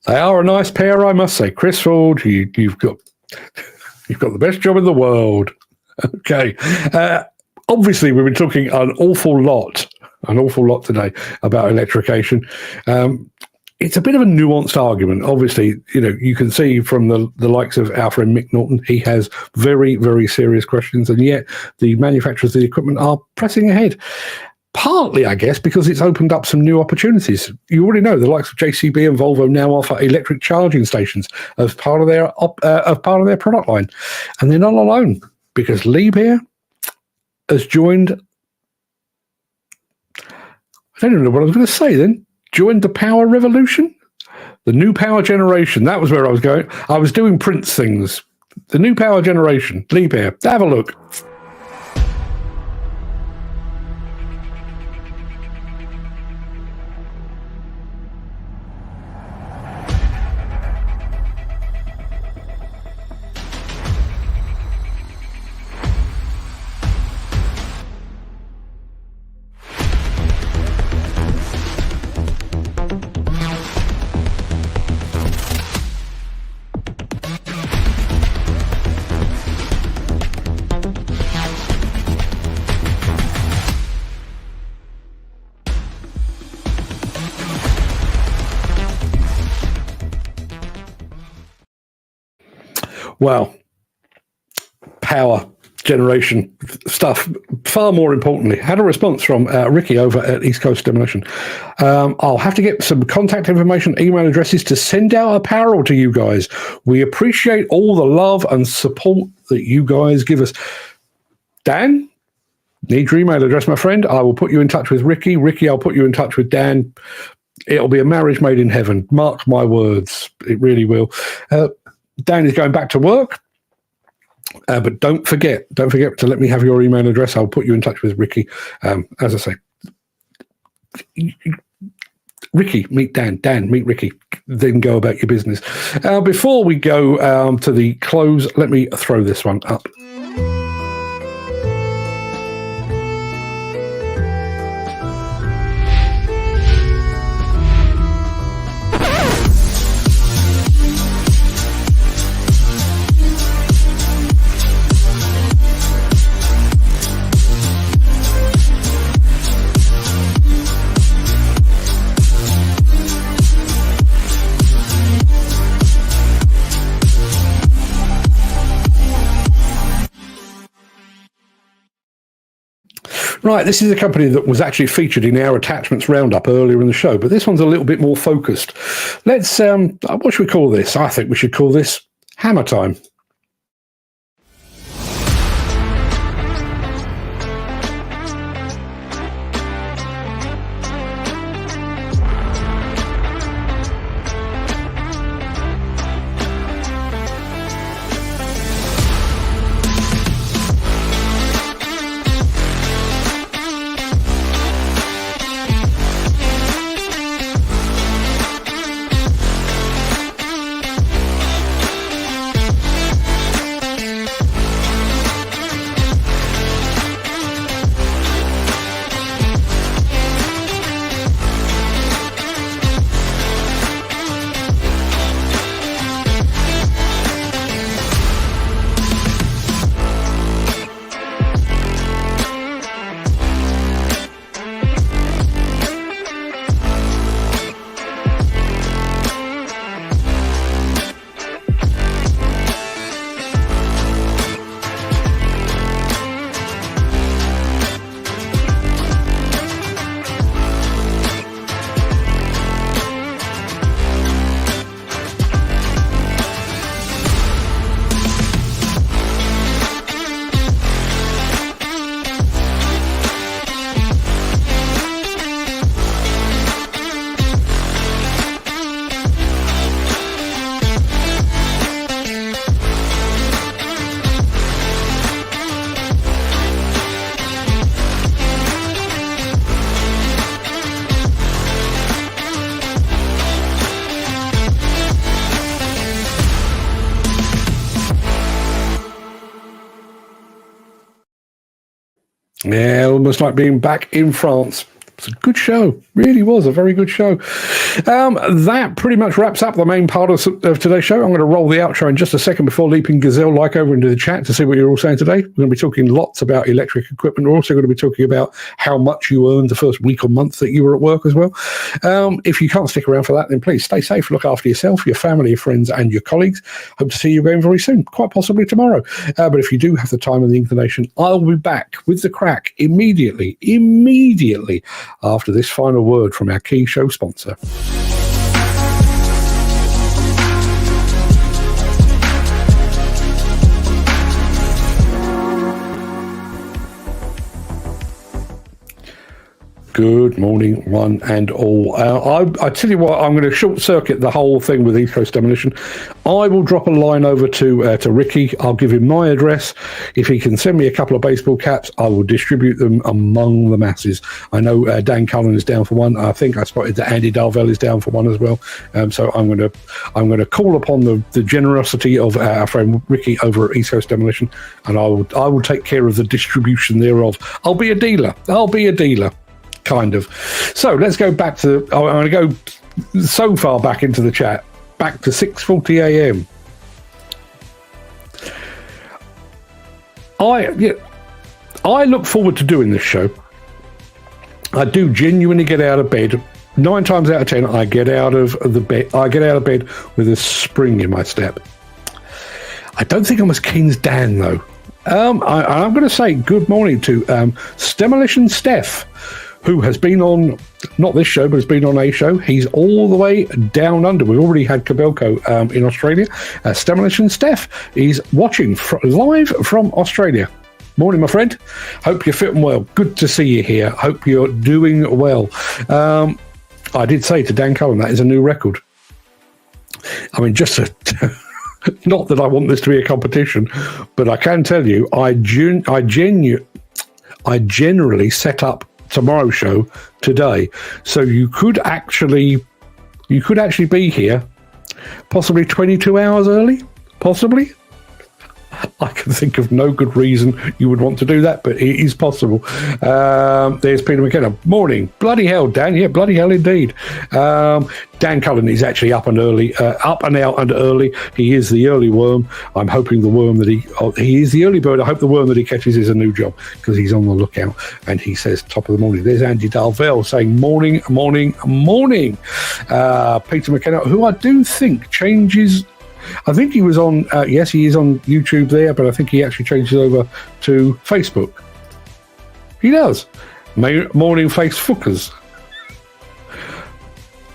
They are a nice pair, I must say. Chris Ford, you've got the best job in the world. Okay. Obviously, we've been talking an awful lot today about electrification. It's a bit of a nuanced argument. Obviously, you can see from the likes of our friend Mick Norton, he has very, very serious questions, and yet the manufacturers of the equipment are pressing ahead. Partly, I guess, because it's opened up some new opportunities. You already know the likes of JCB and Volvo now offer electric charging stations as part of their product line, and they're not alone because Liebherr has joined. I don't even know what I was going to say then. Joined the power revolution, the new power generation. That was where I was going. I was doing Prince things. The new power generation, Liebherr. Have a look. well, power generation stuff. Far more importantly, had a response from Ricky over at East Coast Demolition. I'll have to get some contact information, email addresses to send out apparel to you guys. We appreciate all the love and support that you guys give us. Dan, need your email address, my friend. I will put you in touch with Ricky. Ricky, I'll put you in touch with Dan. It'll be a marriage made in heaven. Mark my words. It really will. Dan is going back to work. But don't forget to let me have your email address. I'll put you in touch with Ricky. As I say, Ricky, meet Dan. Dan, meet Ricky. Then go about your business. Before we go to the close, let me throw this one up. Right, this is a company that was actually featured in our attachments roundup earlier in the show, but this one's a little bit more focused. Let's, what should we call this? I think we should call this Hammer Time. Yeah, almost like being back in France. It's a good show. Really was a very good show. That pretty much wraps up the main part of today's show. I'm going to roll the outro in just a second before leaping Gazelle-like over into the chat to see what you're all saying today. We're going to be talking lots about electric equipment. We're also going to be talking about how much you earned the first week or month that you were at work as well. If you can't stick around for that, then please stay safe. Look after yourself, your family, your friends, and your colleagues. Hope to see you again very soon, quite possibly tomorrow. But if you do have the time and the inclination, I'll be back with the Craic immediately after this final word from our key show sponsor. Good morning, one and all. I tell you what, I'm going to short circuit the whole thing with East Coast Demolition. I will drop a line over to Ricky. I'll give him my address. If he can send me a couple of baseball caps, I will distribute them among the masses. I know Dan Cullen is down for one. I think I spotted that Andy Darvell is down for one as well. So I'm going to call upon the generosity of our friend Ricky over at East Coast Demolition, and I will take care of the distribution thereof. I'll be a dealer. Kind of. So let's go back to. I'm going to go so far back into the chat, back to 6:40 a.m. I look forward to doing this show. I do genuinely get out of bed. 9 times out of 10, I get out of bed with a spring in my step. I don't think I'm as keen as Dan, though. I'm going to say good morning to Demolition Steph, who has been on, not this show, but has been on a show. He's all the way down under. We've already had Kobelco in Australia. Demolition Steph is watching live from Australia. Morning, my friend. Hope you're fitting well. Good to see you here. Hope you're doing well. I did say to Dan Cullen, that is a new record. I mean, just to... Not that I want this to be a competition, but I can tell you, I generally set up tomorrow's show today, so you could actually be here, possibly 22 hours early, possibly. I can think of no good reason you would want to do that, but it is possible. There's Peter McKenna. Morning. Bloody hell, Dan. Yeah, bloody hell indeed. Dan Cullen is actually up and out and early. He is the early worm. I'm hoping the worm that he is the early bird. I hope the worm that he catches is a new job, because he's on the lookout. And he says, top of the morning. There's Andy Darvell saying, morning, morning, morning. Peter McKenna, who I do think changes... I think he was on, yes, he is on YouTube there, but I think he actually changes over to Facebook. He does. Morning Facebookers.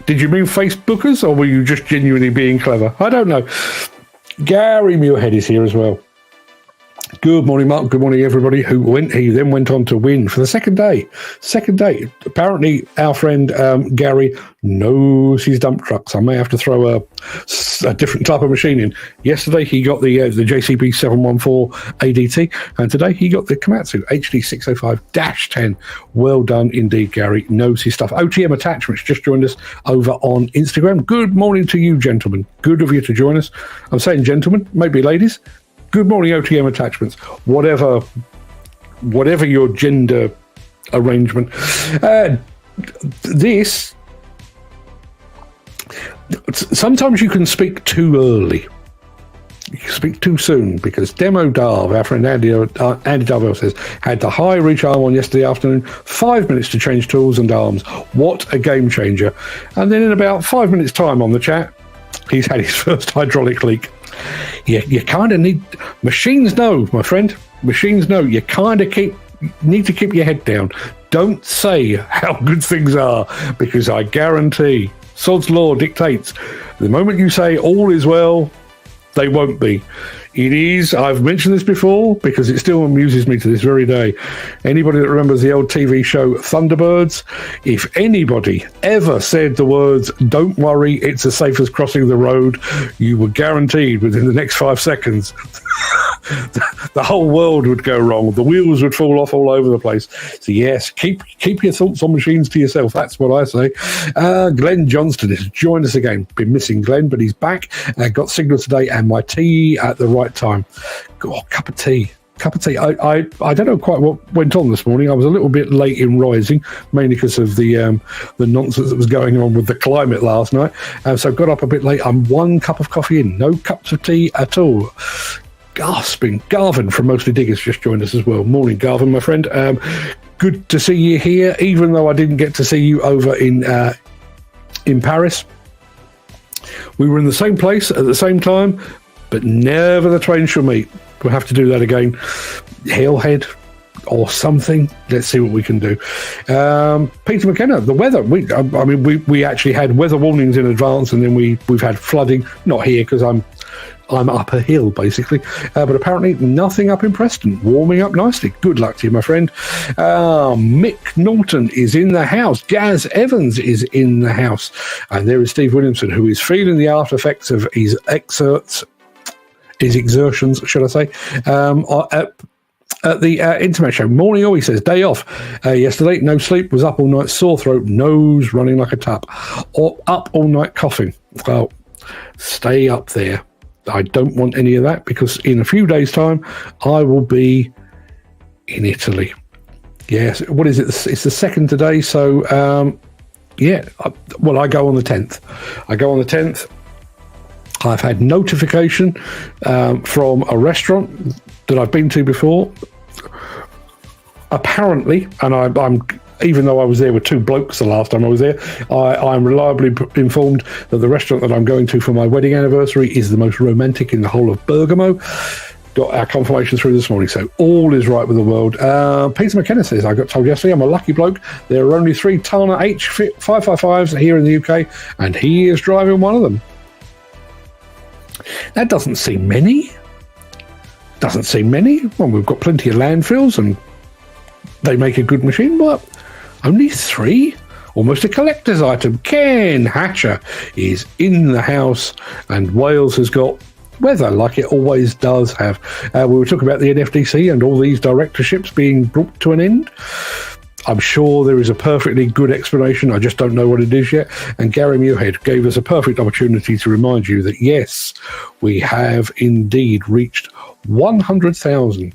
Did you mean Facebookers, or were you just genuinely being clever? I don't know. Gary Muirhead is here as well. Good morning, Mark. Good morning, everybody. He then went on to win for the second day. Apparently, our friend Gary knows his dump trucks. I may have to throw a different type of machine in. Yesterday, he got the JCB 714 ADT, and today he got the Komatsu HD 605-10. Well done indeed, Gary. Knows his stuff. OTM Attachments just joined us over on Instagram. Good morning to you, gentlemen. Good of you to join us. I'm saying gentlemen, maybe ladies. Good morning, OTM Attachments. Whatever your gender arrangement. Sometimes you can speak too early. You can speak too soon, because Demo Darv, our friend Andy Darvell says, had the high reach arm on yesterday afternoon, 5 minutes to change tools and arms. What a game changer. And then in about 5 minutes' time on the chat, he's had his first hydraulic leak. You kind of need... Machines know, my friend. Machines know. You kind of need to keep your head down. Don't say how good things are, because I guarantee Sod's law dictates the moment you say all is well, they won't be. It is, I've mentioned this before because it still amuses me to this very day. Anybody that remembers the old TV show Thunderbirds, if anybody ever said the words, don't worry, it's as safe as crossing the road, you were guaranteed within the next 5 seconds the whole world would go wrong. The wheels would fall off all over the place. So yes, keep your thoughts on machines to yourself. That's what I say. Glenn Johnston has joined us again. Been missing Glenn, but he's back. Got signal today and my tea at the right time. Cup of tea. I don't know quite what went on this morning. I was a little bit late in rising, mainly because of the nonsense that was going on with the climate last night. So got up a bit late. I'm 1 cup of coffee in, no cups of tea at all. Gasping. Garvin from Mostly Diggers just joined us as well. Morning, Garvin, my friend. Good to see you here, even though I didn't get to see you over in Paris. We were in the same place at the same time, but never the twain shall meet. We'll have to do that again. Hellhead or something. Let's see what we can do. Peter McKenna, the weather. We actually had weather warnings in advance, and then we've had flooding. Not here because I'm up a hill, basically. But apparently nothing up in Preston. Warming up nicely. Good luck to you, my friend. Mick Norton is in the house. Gaz Evans is in the house. And there is Steve Williamson, who is feeling the after effects of his exertions, should I say, at the Intermat show. Morning, he says, day off. Yesterday, no sleep, was up all night, sore throat, nose running like a tap, or up all night coughing. Well, stay up there. I don't want any of that, because in a few days' time, I will be in Italy. Yes, what is it? It's the 2nd today, so I go on the 10th. I've had notification from a restaurant that I've been to before. Apparently, and I'm even though I was there with two blokes the last time I was there, I'm reliably informed that the restaurant that I'm going to for my wedding anniversary is the most romantic in the whole of Bergamo. Got our confirmation through this morning, so all is right with the world. Peter McKenna says, I got told yesterday I'm a lucky bloke. There are only 3 Tana H555s here in the UK, and he is driving one of them. That doesn't seem many. Well, we've got plenty of landfills, and they make a good machine, but only 3? Almost a collector's item. Ken Hatcher is in the house, and Wales has got weather like it always does have. We were talking about the NFDC and all these directorships being brought to an end. I'm sure there is a perfectly good explanation. I just don't know what it is yet. And Gary Muirhead gave us a perfect opportunity to remind you that, yes, we have indeed reached 100,000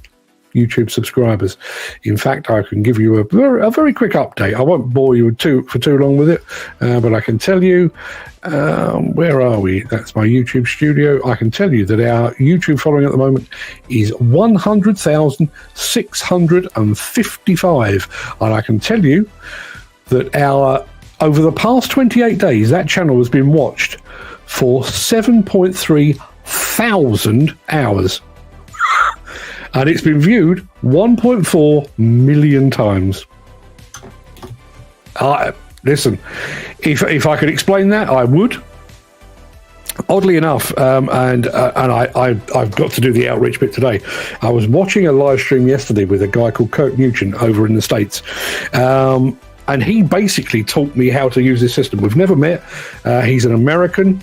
YouTube subscribers. In fact, I can give you a very quick update. I won't bore you for too long with it, but I can tell you, where are we? That's my YouTube studio. I can tell you that our YouTube following at the moment is 100,655. And I can tell you that over the past 28 days, that channel has been watched for 7.3 thousand hours. And it's been viewed 1.4 million times. Listen, if I could explain that, I would. Oddly enough, I've got to do the outreach bit today. I was watching a live stream yesterday with a guy called Kirk Nugent over in the States. And he basically taught me how to use this system. We've never met. He's an American.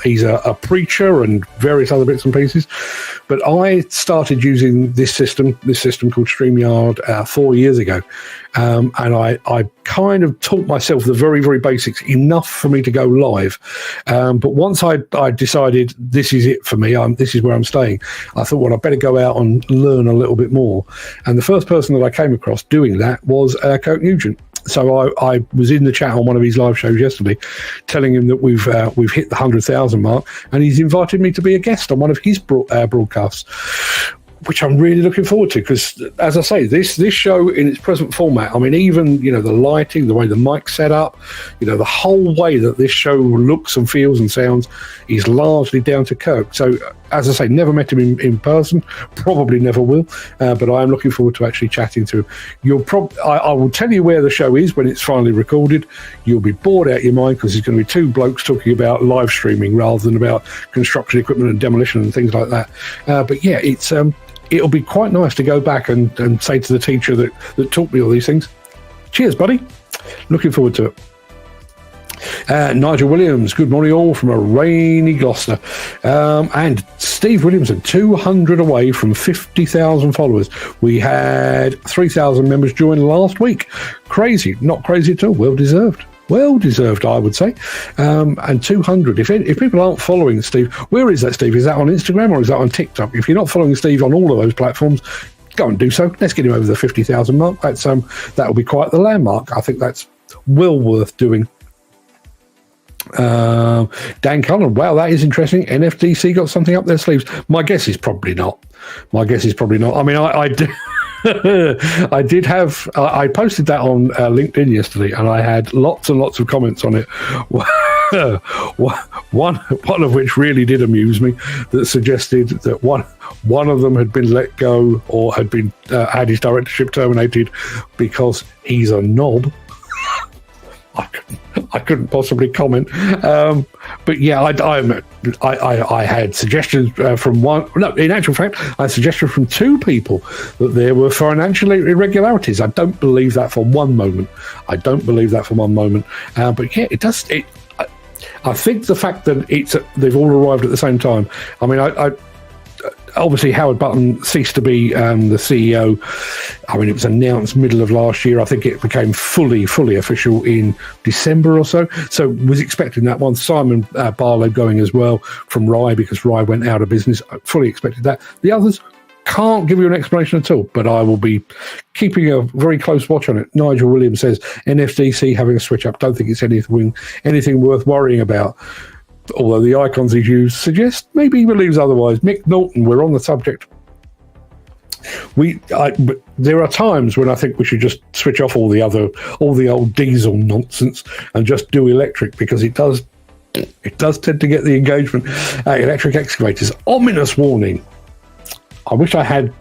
He's a preacher and various other bits and pieces. But I started using this system called StreamYard 4 years ago. And I kind of taught myself the very, very basics, enough for me to go live. But once I decided this is it for me, this is where I'm staying, I thought, well, I better go out and learn a little bit more. And the first person that I came across doing that was Kirk Nugent. So I was in the chat on one of his live shows yesterday, telling him that we've hit the 100,000 mark, and he's invited me to be a guest on one of his broadcasts, which I'm really looking forward to, because, as I say, this show in its present format, I mean, even, the lighting, the way the mic's set up, the whole way that this show looks and feels and sounds is largely down to Kirk. So, as I say, never met him in person, probably never will, but I am looking forward to actually chatting to him. I will tell you where the show is when it's finally recorded. You'll be bored out of your mind, because there's going to be 2 blokes talking about live streaming rather than about construction equipment and demolition and things like that. But yeah, it'll be quite nice to go back and say to the teacher that taught me all these things, cheers, buddy. Looking forward to it. Nigel Williams, good morning all from a rainy Gloucester. And Steve Williamson, 200 away from 50,000 followers. We had 3,000 members join last week. Crazy, not crazy at all, well deserved, I would say. And 200. If people aren't following Steve, where is that, Steve? Is that on Instagram or is that on TikTok? If you're not following Steve on all of those platforms, go and do so. Let's get him over the 50,000 mark. That'll be quite the landmark. I think that's well worth doing. Dan Cullen, wow, that is interesting. NFDC got something up their sleeves. My guess is probably not. I mean, I did have, I posted that on LinkedIn yesterday, and I had lots and lots of comments on it. One of which really did amuse me, that suggested that one of them had been let go or had been had his directorship terminated because he's a knob. I couldn't possibly comment, but yeah, I had suggestions from one. No, in actual fact, I had suggestions from 2 people that there were financial irregularities. I don't believe that for one moment. But yeah, it does. I think the fact that they've all arrived at the same time. I mean, obviously, Howard Button ceased to be the CEO. I mean, it was announced middle of last year. I think it became fully official in December or so. So was expecting that one. Simon Barlow going as well from Rye, because Rye went out of business. I fully expected that. The others can't give you an explanation at all, but I will be keeping a very close watch on it. Nigel Williams says, NFDC having a switch up. Don't think it's anything worth worrying about. Although the icons he's used suggest maybe he believes otherwise. Mick Norton, we're on the subject. But there are times when I think we should just switch off all the old diesel nonsense and just do electric, because it does tend to get the engagement. Electric excavators, ominous warning. I wish I had.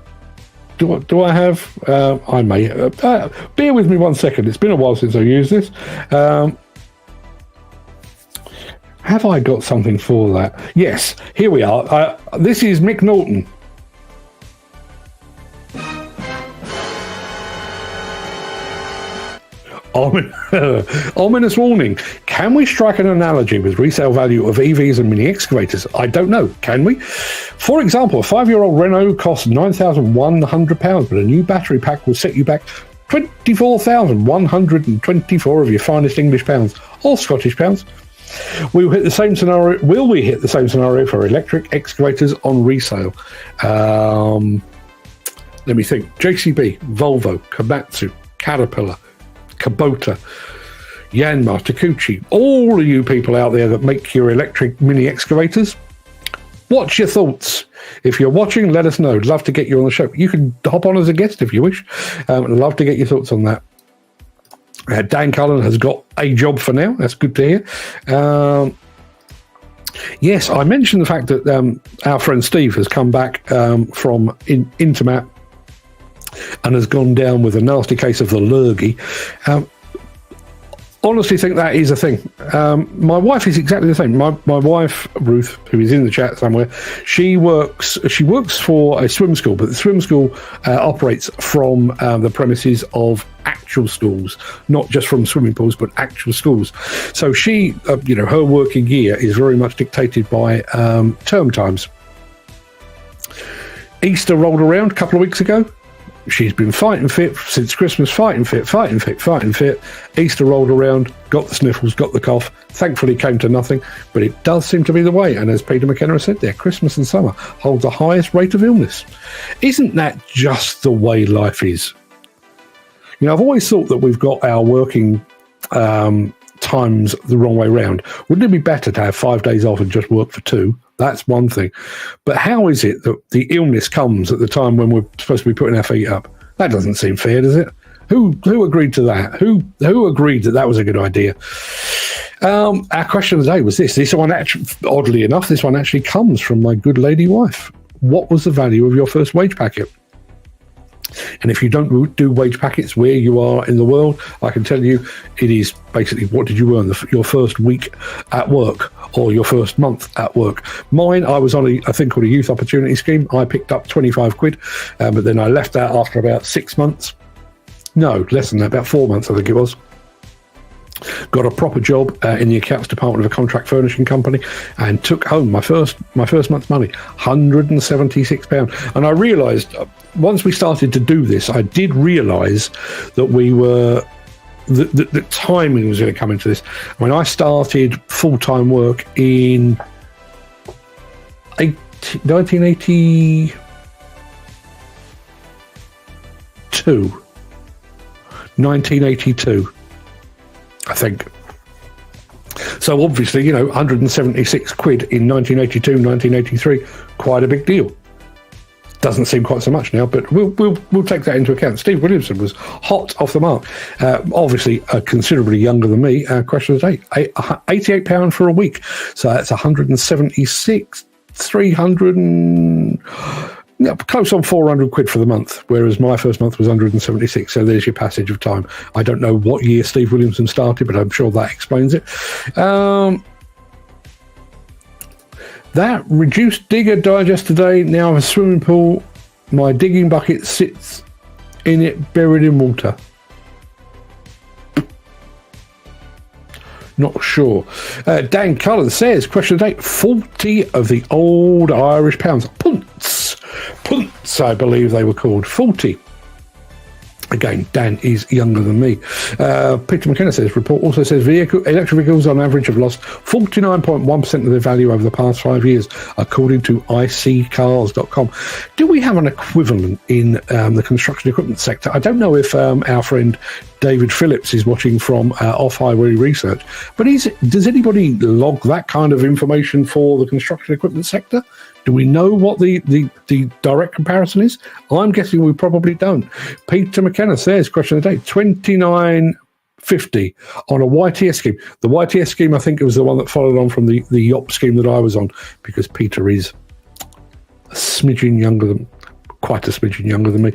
Do I have? I may. Bear with me 1 second. It's been a while since I used this. Have I got something for that? Yes, here we are. This is Mick Norton. Ominous warning. Can we strike an analogy with resale value of EVs and mini excavators? I don't know. Can we? For example, a 5-year-old Renault costs £9,100, but a new battery pack will set you back 24,124 of your finest English pounds or Scottish pounds. Will we hit the same scenario for electric excavators on resale? Let me think. JCB, Volvo, Komatsu, Caterpillar, Kubota, Yanmar, Takeuchi, all of you people out there that make your electric mini excavators, what's your thoughts? If you're watching, let us know. Love to get you on the show. You can hop on as a guest if you wish. Love to get your thoughts on that. Dan Cullen has got a job for now. That's good to hear. Yes, I mentioned the fact that our friend Steve has come back from Intermat and has gone down with a nasty case of the lurgy. Honestly think that is a thing. My wife is exactly the same. My wife, Ruth, who is in the chat somewhere, she works for a swim school, but the swim school operates from the premises of actual schools, not just from swimming pools, but actual schools. So she, her working year is very much dictated by term times. Easter rolled around a couple of weeks ago. She's been fighting fit since Christmas, fighting fit. Easter rolled around, got the sniffles, got the cough. Thankfully came to nothing, but it does seem to be the way. And as Peter McKenna said there, Christmas and summer hold the highest rate of illness. Isn't that just the way life is? I've always thought that we've got our working times the wrong way round. Wouldn't it be better to have 5 days off and just work for 2? That's one thing. But how is it that the illness comes at the time when we're supposed to be putting our feet up? That doesn't seem fair, does it? Who agreed to that? Who agreed that was a good idea? Our question of the day was this one actually, oddly enough, this one actually comes from my good lady wife. What was the value of your first wage packet? And if you don't do wage packets where you are in the world, I can tell you it is basically what did you earn your first week at work or your first month at work. Mine, I was on a thing called a youth opportunity scheme. I picked up 25 quid, but then I left that after about 6 months. No, less than that, about 4 months, I think it was. Got a proper job in the accounts department of a contract furnishing company and took home my first month's money, £176. And I realised once we started to do this, I did realise that the timing was going to come into this. When I started full-time work in 1982, I think. So obviously, 176 quid in 1982, 1983, quite a big deal. Doesn't seem quite so much now, but we'll take that into account. Steve Williamson was hot off the mark. Obviously, considerably younger than me. Question of the day: £88 for a week. So that's 176, 300. Close on 400 quid for the month, whereas my first month was 176. So there's your passage of time. I don't know what year Steve Williamson started, but I'm sure that explains it. That reduced digger digest today. Now I have a swimming pool. My digging bucket sits in it, buried in water. Not sure. Dan Cullen says, question of the day, 40 of the old Irish pounds. Punts, I believe they were called. 40. Again, Dan is younger than me. Peter McKenna says, report also says electric vehicles on average have lost 49.1% of their value over the past 5 years, according to iccars.com. Do we have an equivalent in the construction equipment sector? I don't know if our friend David Phillips is watching from Off-Highway Research, but does anybody log that kind of information for the construction equipment sector? Do we know what the direct comparison is? I'm guessing we probably don't. Peter McKenna says, question of the day, 29.50 on a YTS scheme. The YTS scheme, I think it was the one that followed on from the YOP scheme that I was on, because Peter is a smidgen younger than, quite a smidgen younger than me.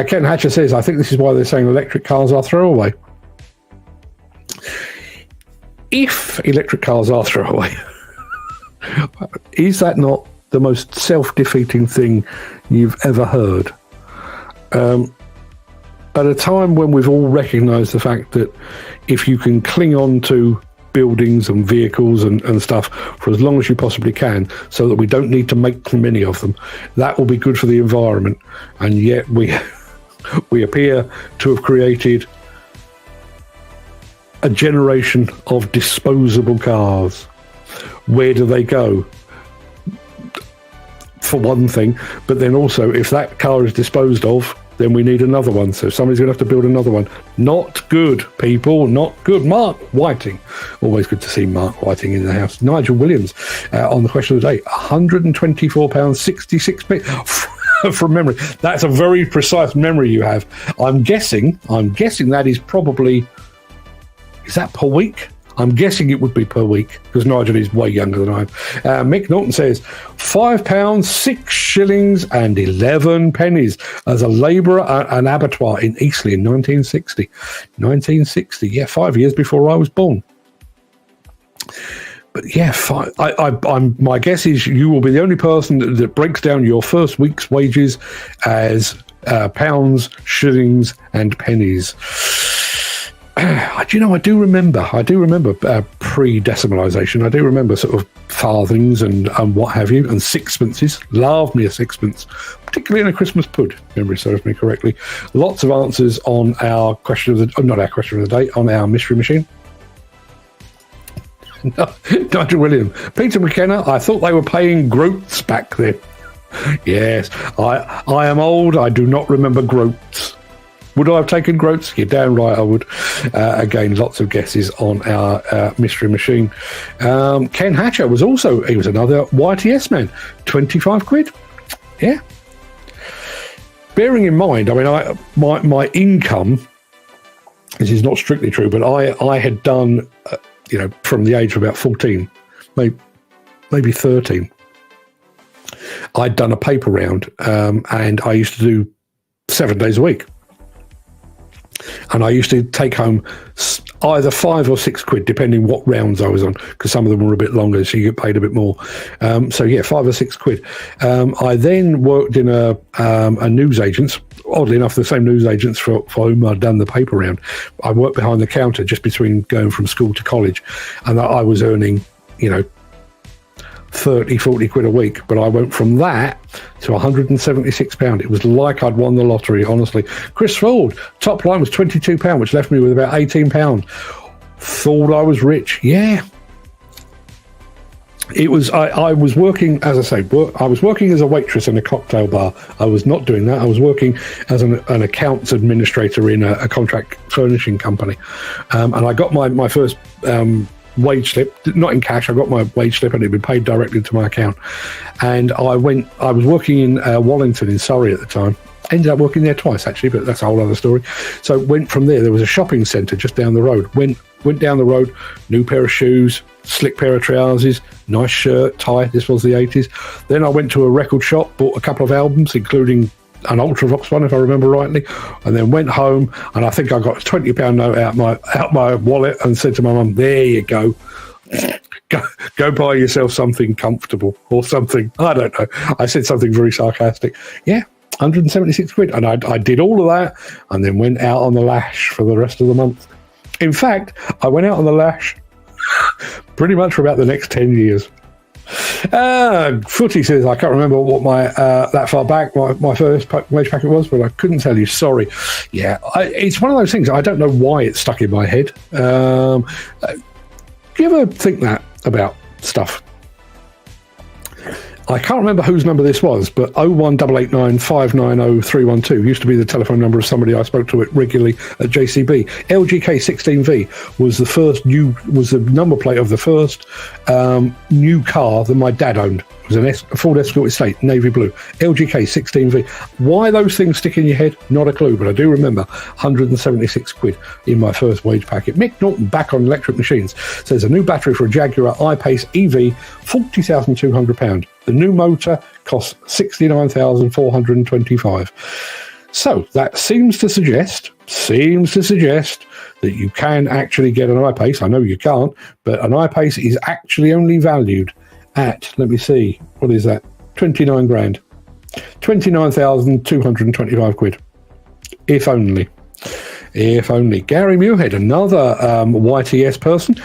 Ken Hatcher says, I think this is why they're saying electric cars are throwaway. If electric cars are throwaway, is that not the most self-defeating thing you've ever heard? At a time when we've all recognised the fact that if you can cling on to buildings and vehicles and stuff for as long as you possibly can, so that we don't need to make too many of them, that will be good for the environment. And yet we appear to have created a generation of disposable cars. Where do they go? For one thing, but then also, if that car is disposed of, then we need another one. So somebody's going to have to build another one. Not good, people. Not good. Mark Whiting. Always good to see Mark Whiting in the house. Nigel Williams on the question of the day. £124.66 from memory. That's a very precise memory you have. I'm guessing that is probably... Is that per week? I'm guessing it would be per week, because Nigel is way younger than I am. Mick Norton says, £5, 6 shillings and 11 pennies as a labourer at an abattoir in Eastleigh in 1960. 1960, yeah, 5 years before I was born. But yeah, my guess is you will be the only person that breaks down your first week's wages as pounds, shillings and pennies. I do remember pre-decimalisation. I do remember sort of farthings and what have you, and sixpences. Loved me a sixpence, particularly in a Christmas pud, if memory serves me correctly. Lots of answers on our question of the, not our question of the day, on our mystery machine. Nigel William. Peter McKenna, I thought they were paying groats back then. Yes, I am old. I do not remember groats. Would I have taken groats? You're damn right I would. Again, lots of guesses on our mystery machine. Ken Hatcher was another YTS man. 25 quid. Yeah. Bearing in mind, I mean, my income, this is not strictly true, but I had done, from the age of about 14, maybe 13, I'd done a paper round, and I used to do 7 days a week. And I used to take home either 5 or 6 quid, depending what rounds I was on, because some of them were a bit longer, so you get paid a bit more. 5 or 6 quid. I then worked in a news agent's, oddly enough, the same news agents for whom I'd done the paper round. I worked behind the counter just between going from school to college, and I was earning, 30, 40 quid a week, but I went from that to £176. It was like I'd won the lottery, honestly. Chris Ford, top line was £22, which left me with about £18. Thought I was rich. Yeah. It was, I was working, as I say, I was working as a waitress in a cocktail bar. I was not doing that. I was working as an accounts administrator in a contract furnishing company. And I got my first wage slip, not in cash. I got my wage slip and it'd been paid directly to my account. And I was working in Wallington in Surrey at the time. Ended up working there twice, actually, but that's a whole other story. So went from there. There was a shopping centre just down the road. Went down the road, new pair of shoes, slick pair of trousers, nice shirt, tie. This was the 80s. Then I went to a record shop, bought a couple of albums, including an Ultravox one, if I remember rightly, and then went home, and I think I got a £20 note out my wallet and said to my mum, there you go. Go buy yourself something comfortable or something. I don't know. I said something very sarcastic. Yeah, 176 quid. And I did all of that and then went out on the lash for the rest of the month. In fact, I went out on the lash pretty much for about the next 10 years. Footy says, I can't remember what my that far back my first wage packet was, but I couldn't tell you. Sorry. Yeah, it's one of those things. I don't know why it's stuck in my head. Do you ever think that about stuff? I can't remember whose number this was, but 01889 590 312 used to be the telephone number of somebody I spoke to regularly at JCB. LGK16V was the number plate of the first new car that my dad owned. It was a Ford Escort Estate, navy blue. LGK16V. Why those things stick in your head? Not a clue, but I do remember 176 quid in my first wage packet. Mick Norton, back on electric machines, says a new battery for a Jaguar I-Pace EV, £40,200. The new motor costs $69,425. So that seems to suggest that you can actually get an I-Pace. I know you can't, but an I-Pace is actually only valued at, let me see, what is that? 29 grand. 29,225 quid. If only. Gary Muirhead, another YTS person,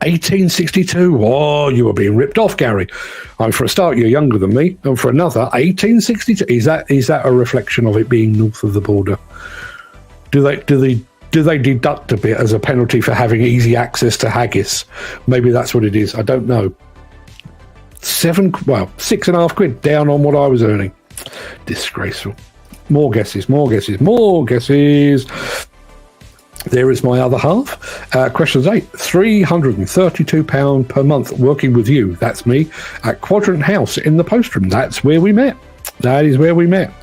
1862. Oh, you were being ripped off, Gary. For a start, you're younger than me, and for another, 1862. Is that a reflection of it being north of the border? Do they deduct a bit as a penalty for having easy access to haggis? Maybe that's what it is. I don't know. 6.5 quid down on what I was earning. Disgraceful. More guesses. There is my other half. Questions 8. £332 per month working with you. That's me. At Quadrant House in the Post Room. That's where we met. That is where we met.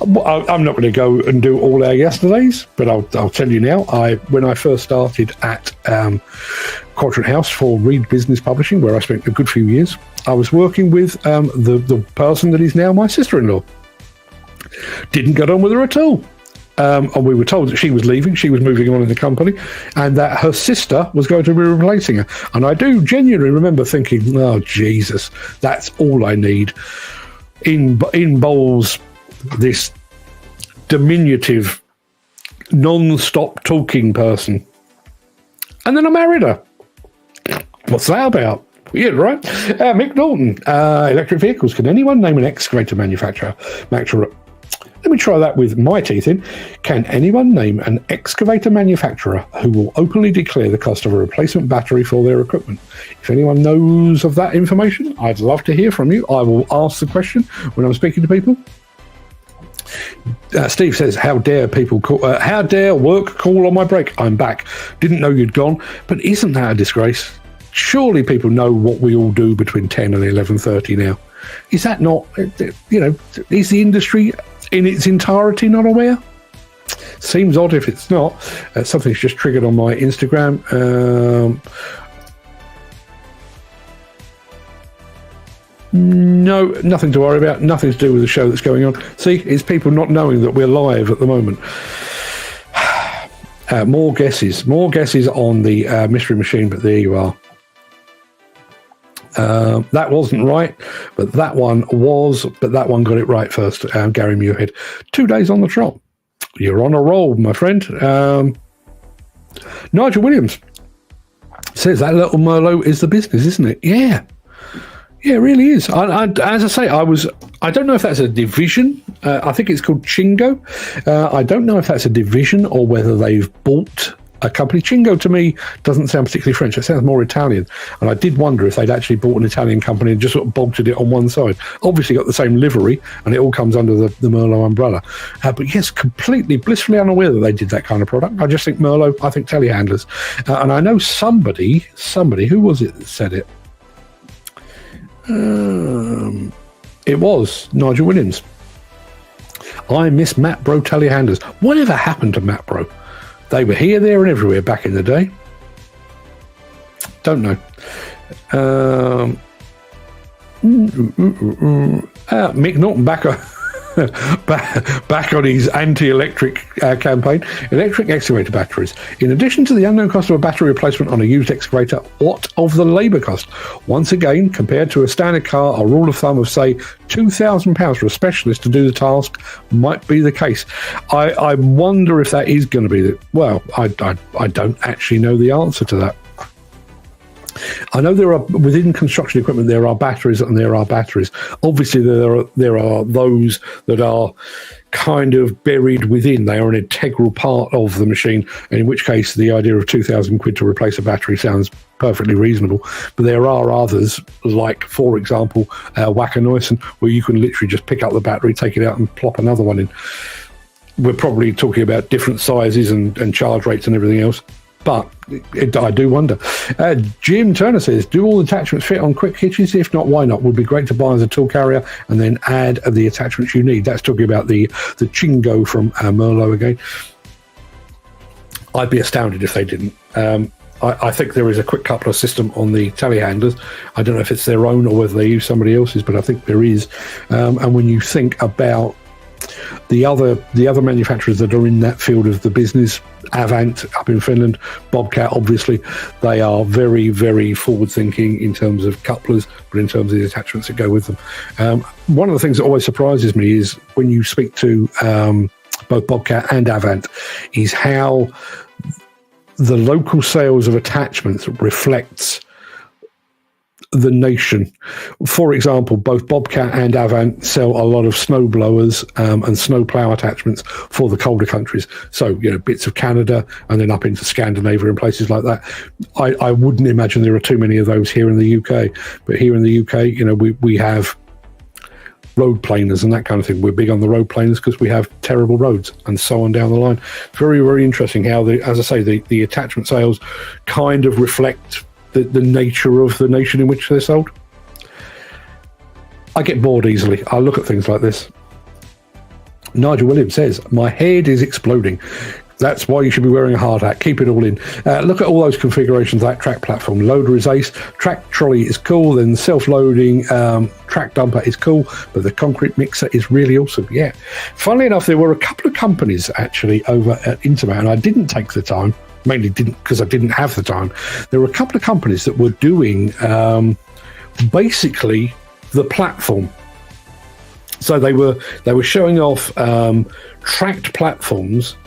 I'm not going to go and do all our yesterdays, but I'll tell you now. When I first started at Quadrant House for Reed Business Publishing, where I spent a good few years, I was working with the person that is now my sister-in-law. Didn't get on with her at all. And we were told that she was leaving, she was moving on in the company, and that her sister was going to be replacing her. And I do genuinely remember thinking, oh, Jesus, that's all I need. In bowls this diminutive, non-stop talking person. And then I married her. What's that about? Weird, right? Mick Norton, electric vehicles. Can anyone name an excavator manufacturer? Let me try that with my teeth in. Can anyone name an excavator manufacturer who will openly declare the cost of a replacement battery for their equipment? If anyone knows of that information, I'd love to hear from you. I will ask the question when I'm speaking to people. Steve says, how dare work call on my break? I'm back. Didn't know you'd gone, but isn't that a disgrace? Surely people know what we all do between 10 and 11:30 now. Is that not, is the industry in its entirety not aware? Seems odd if it's not. Something's just triggered on my Instagram. No, nothing to worry about. Nothing to do with the show that's going on. See, it's people not knowing that we're live at the moment. More guesses on the mystery machine, but there you are. That wasn't right, but that one was. But that one got it right first. Gary Muirhead, 2 days on the trot. You're on a roll, my friend. Nigel Williams says that little Merlo is the business, isn't it? Yeah. Yeah, it really is. As I say, I don't know if that's a division. I think it's called Chingo. I don't know if that's a division or whether they've bought a company. Chingo to me doesn't sound particularly French. It sounds more Italian. And I did wonder if they'd actually bought an Italian company and just sort of bolted it on one side. Obviously got the same livery and it all comes under the Merlo umbrella. But yes, completely blissfully unaware that they did that kind of product. I just think Merlo, I think telehandlers. And I know somebody, who was it that said it? It was Nigel Williams. I miss Matt Bro telehandlers. Whatever happened to Matt Bro? They were here, there, and everywhere back in the day. Don't know. Mick Norton back on his anti-electric campaign. Electric excavator batteries. In addition to the unknown cost of a battery replacement on a used excavator, what of the labour cost? Once again, compared to a standard car, a rule of thumb of, say, £2,000 for a specialist to do the task might be the case. I wonder if that is going to be I don't actually know the answer to that. I know there are, within construction equipment, there are batteries and there are batteries. Obviously, there are those that are kind of buried within. They are an integral part of the machine, and in which case the idea of £2,000 to replace a battery sounds perfectly reasonable. But there are others, like, for example, Wacker where you can literally just pick up the battery, take it out and plop another one in. We're probably talking about different sizes and charge rates and everything else. But I do wonder. Jim Turner says, do all attachments fit on quick hitches? If not, why not? Would be great to buy as a tool carrier and then add the attachments you need. That's talking about the Chingo from Merlo again. I'd be astounded if they didn't. I think there is a quick coupler system on the telehandlers. I don't know if it's their own or whether they use somebody else's, but I think there is. And when you think about the other manufacturers that are in that field of the business, Avant up in Finland, Bobcat, obviously, they are very, very forward-thinking in terms of couplers, but in terms of the attachments that go with them. One of the things that always surprises me is when you speak to both Bobcat and Avant, is how the local sales of attachments reflects the nation. For example, both Bobcat and Avant sell a lot of snow blowers and snow plow attachments for the colder countries. So, bits of Canada and then up into Scandinavia and places like that. I wouldn't imagine there are too many of those here in the UK. But here in the UK, we have road planers and that kind of thing. We're big on the road planers because we have terrible roads and so on down the line. Very, very interesting how, as I say, the attachment sales kind of reflect the nature of the nation in which they're sold. I get bored easily. I look at things like this. Nigel Williams says, my head is exploding. That's why you should be wearing a hard hat. Keep it all in. Look at all those configurations, that track platform. Loader is ace. Track trolley is cool. Then self-loading track dumper is cool. But the concrete mixer is really awesome. Yeah. Funnily enough, there were a couple of companies actually over at Intermat, and I didn't take the time. Mainly didn't because I didn't have the time. There were a couple of companies that were doing basically the platform. So they were showing off tracked platforms,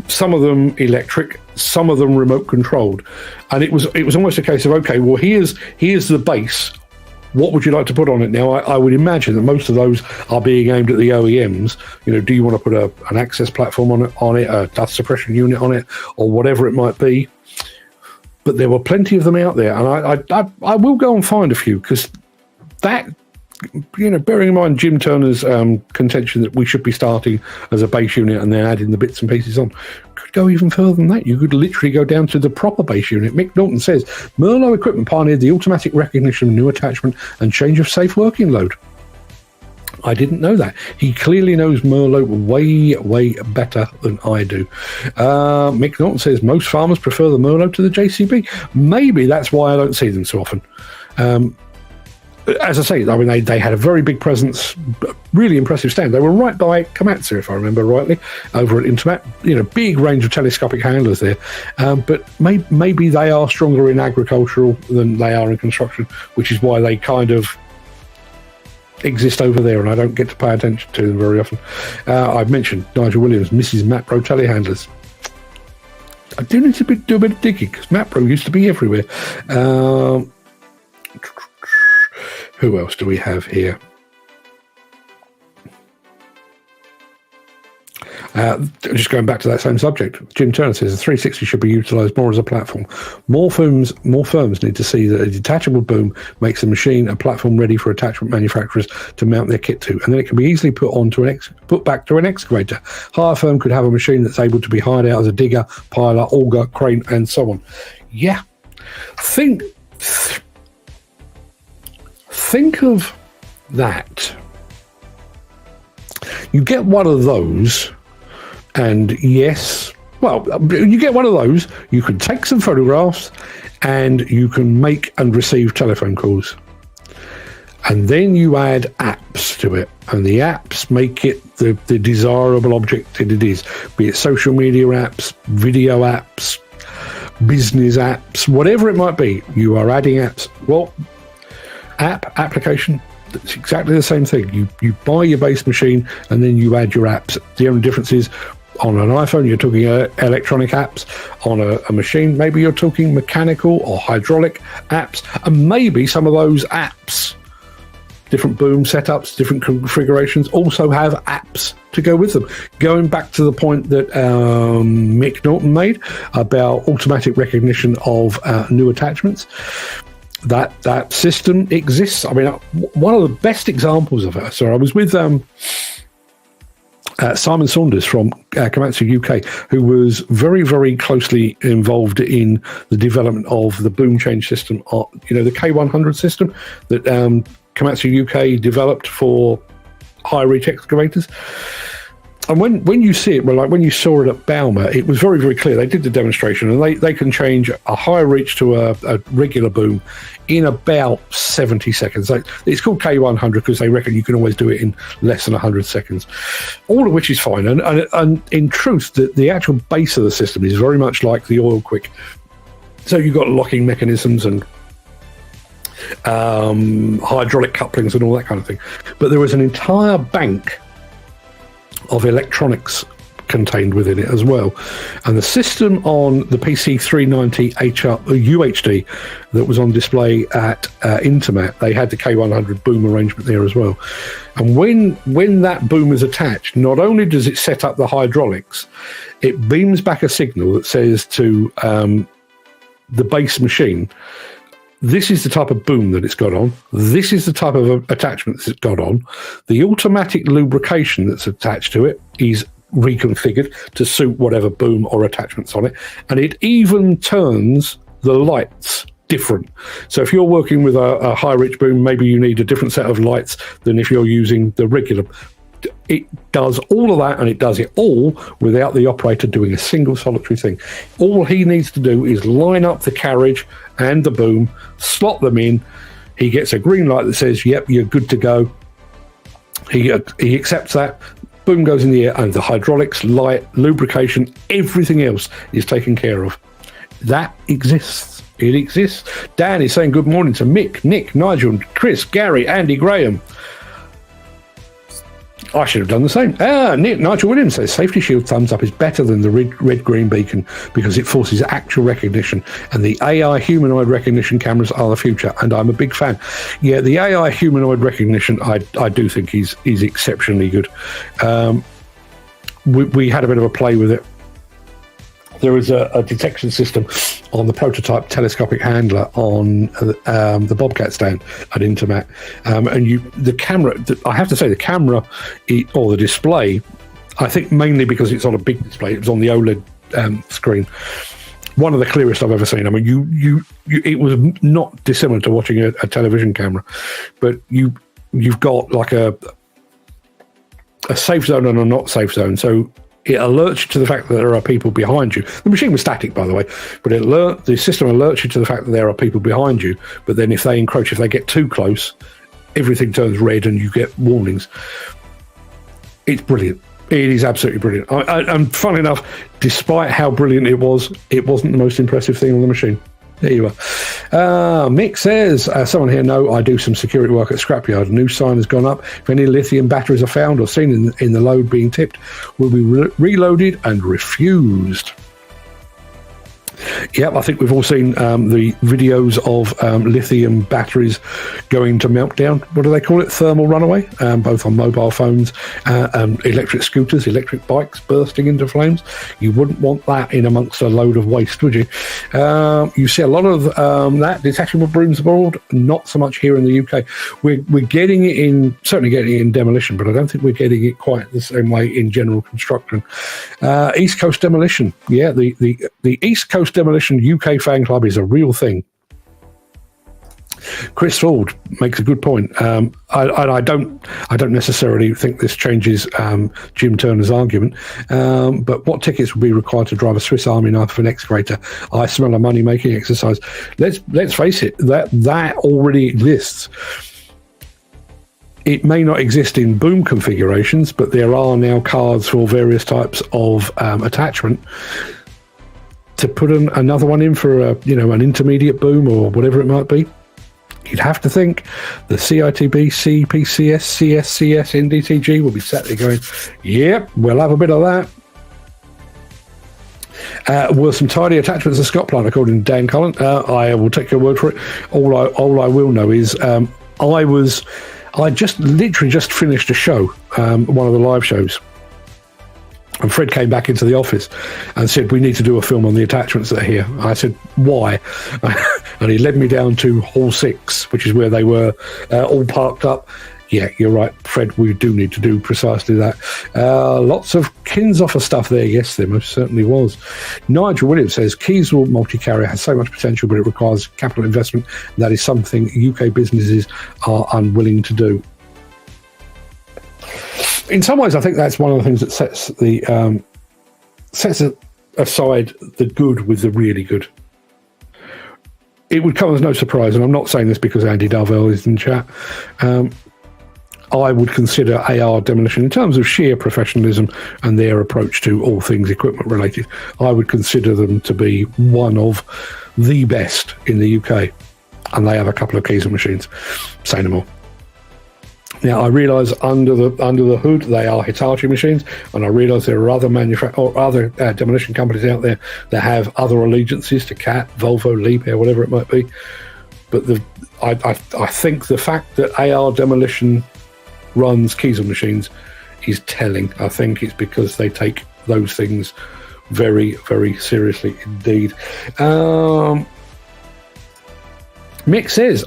some of them electric, some of them remote controlled, and it was almost a case of, okay, well, here's the base. What would you like to put on it? Now, I would imagine that most of those are being aimed at the OEMs. Do you want to put an access platform on it, a dust suppression unit on it, or whatever it might be? But there were plenty of them out there, and I will go and find a few, because that, bearing in mind Jim Turner's contention that we should be starting as a base unit and then adding the bits and pieces on, could go even further than that. You could literally go down to the proper base unit. Mick Norton says, Merlo equipment pioneered the automatic recognition of new attachment and change of safe working load. I didn't know that. He clearly knows Merlo way, way better than I do. Mick Norton says, most farmers prefer the Merlo to the JCB. Maybe that's why I don't see them so often. As I say, they had a very big presence, really impressive stand. They were right by Komatsu, if I remember rightly, over at Intermat. Big range of telescopic handlers there. But maybe they are stronger in agricultural than they are in construction, which is why they kind of exist over there, and I don't get to pay attention to them very often. I've mentioned Nigel Williams, Mrs. Mapro telehandlers. I do need to do a bit of digging, because Mapro used to be everywhere. Who else do we have here? Just going back to that same subject, Jim Turner says the 360 should be utilised more as a platform. More firms need to see that a detachable boom makes the machine a platform ready for attachment manufacturers to mount their kit to, and then it can be easily put back to an excavator. Hire firm could have a machine that's able to be hired out as a digger, piler, auger, crane, and so on. Yeah, think of that. You get one of those, and yes, well, you get one of those, you can take some photographs, and you can make and receive telephone calls. And then you add apps to it, and the apps make it the desirable object that it is, be it social media apps, video apps, business apps, whatever it might be. You are adding apps. Well, application, it's exactly the same thing. You buy your base machine and then you add your apps. The only difference is on an iPhone you're talking electronic apps. On a machine maybe you're talking mechanical or hydraulic apps, and maybe some of those apps different boom setups, different configurations, also have apps to go with them. Going back to the point that Mick Norton made about automatic recognition of new attachments, that system exists. I mean, one of the best examples of it. So I was with Simon Saunders from Komatsu UK, who was very, very closely involved in the development of the boom change system, the K100 system that Komatsu UK developed for high reach excavators. And when you see it, well, like when you saw it at Balmer, it was very, very clear. They did the demonstration, and they can change a high reach to a regular boom in about 70 seconds. It's called K100 because they reckon you can always do it in less than 100 seconds, all of which is fine. And in truth, the actual base of the system is very much like the oil quick. So you've got locking mechanisms and hydraulic couplings and all that kind of thing. But there is an entire bank of electronics contained within it as well, and the system on the PC390 UHD that was on display at Intermat, they had the K100 boom arrangement there as well. And when that boom is attached, not only does it set up the hydraulics, it beams back a signal that says to the base machine, this is the type of boom that it's got on. This is the type of attachments it's got on. The automatic lubrication that's attached to it is reconfigured to suit whatever boom or attachments on it. And it even turns the lights different. So if you're working with a high reach boom, maybe you need a different set of lights than if you're using the regular. It does all of that, and it does it all without the operator doing a single solitary thing. All he needs to do is line up the carriage and the boom, slot them in. He gets a green light that says, yep, you're good to go. He accepts that. Boom goes in the air, and the hydraulics, light, lubrication, everything else is taken care of. That exists. It exists. Dan is saying good morning to Mick, Nick, Nigel, Chris, Gary, Andy, Graham. I should have done the same. Nigel Williams says safety shield thumbs up is better than the red-green beacon because it forces actual recognition, and the AI humanoid recognition cameras are the future, and I'm a big fan. Yeah, the AI humanoid recognition I do think is exceptionally good. We had a bit of a play with it. There is a detection system on the prototype telescopic handler on the Bobcat stand at Intermat, and the camera. I have to say, the camera or the display, I think mainly because it's on a big display. It was on the OLED screen. One of the clearest I've ever seen. I mean, it was not dissimilar to watching a television camera, but you've got like a safe zone and a not safe zone. So it alerts you to the fact that there are people behind you. The machine was static, by the way, but the system alerts you to the fact that there are people behind you. But then if they encroach, if they get too close, everything turns red and you get warnings. It's brilliant. It is absolutely brilliant. And fun enough, despite how brilliant it wasn't the most impressive thing on the machine. There you are. Mick says, someone here know I do some security work at Scrapyard. A new sign has gone up. If any lithium batteries are found or seen in the load being tipped, will be reloaded and refused. Yep, I think we've all seen the videos of lithium batteries going to meltdown. What do they call it? Thermal runaway, both on mobile phones, electric scooters, electric bikes bursting into flames. You wouldn't want that in amongst a load of waste, would you? You see a lot of that detachable brooms aboard, not so much here in the UK. We're getting it certainly getting it in demolition, but I don't think we're getting it quite the same way in general construction. East Coast Demolition, yeah, the East Coast Demolition UK fan club is a real thing. Chris Ford makes a good point. I don't necessarily think this changes Jim Turner's argument. But what tickets would be required to drive a Swiss Army knife for an excavator? I smell a money-making exercise. Let's face it, that already exists. It may not exist in boom configurations, but there are now cards for various types of attachment. To put another one in for an intermediate boom or whatever it might be, you'd have to think the CITB, CPCS, CSCS, NDTG will be sat there going, yep, we'll have a bit of that. Were some tidy attachments of Scott Plant, according to Dan Cullen. I will take your word for it. All I will know is I literally just finished a show, one of the live shows. And Fred came back into the office and said, we need to do a film on the attachments that are here. I said, why? And he led me down to Hall 6, which is where they were all parked up. Yeah, you're right, Fred, we do need to do precisely that. Lots of Kinsoffer stuff there. Yes, there most certainly was. Nigel Williams says, Keyswell multi-carrier has so much potential, but it requires capital investment. That is something UK businesses are unwilling to do. In some ways, I think that's one of the things that sets aside the good with the really good. It would come as no surprise, and I'm not saying this because Andy Darvell is in chat. I would consider AR Demolition, in terms of sheer professionalism and their approach to all things equipment related, I would consider them to be one of the best in the UK. And they have a couple of Kiesel machines. Say no more. Now, I realise under the hood they are Hitachi machines, and I realise there are other demolition companies out there that have other allegiances to Cat, Volvo, Liebherr, whatever it might be. But I think the fact that AR Demolition runs Kiesel machines is telling. I think it's because they take those things very, very seriously indeed. Mick says,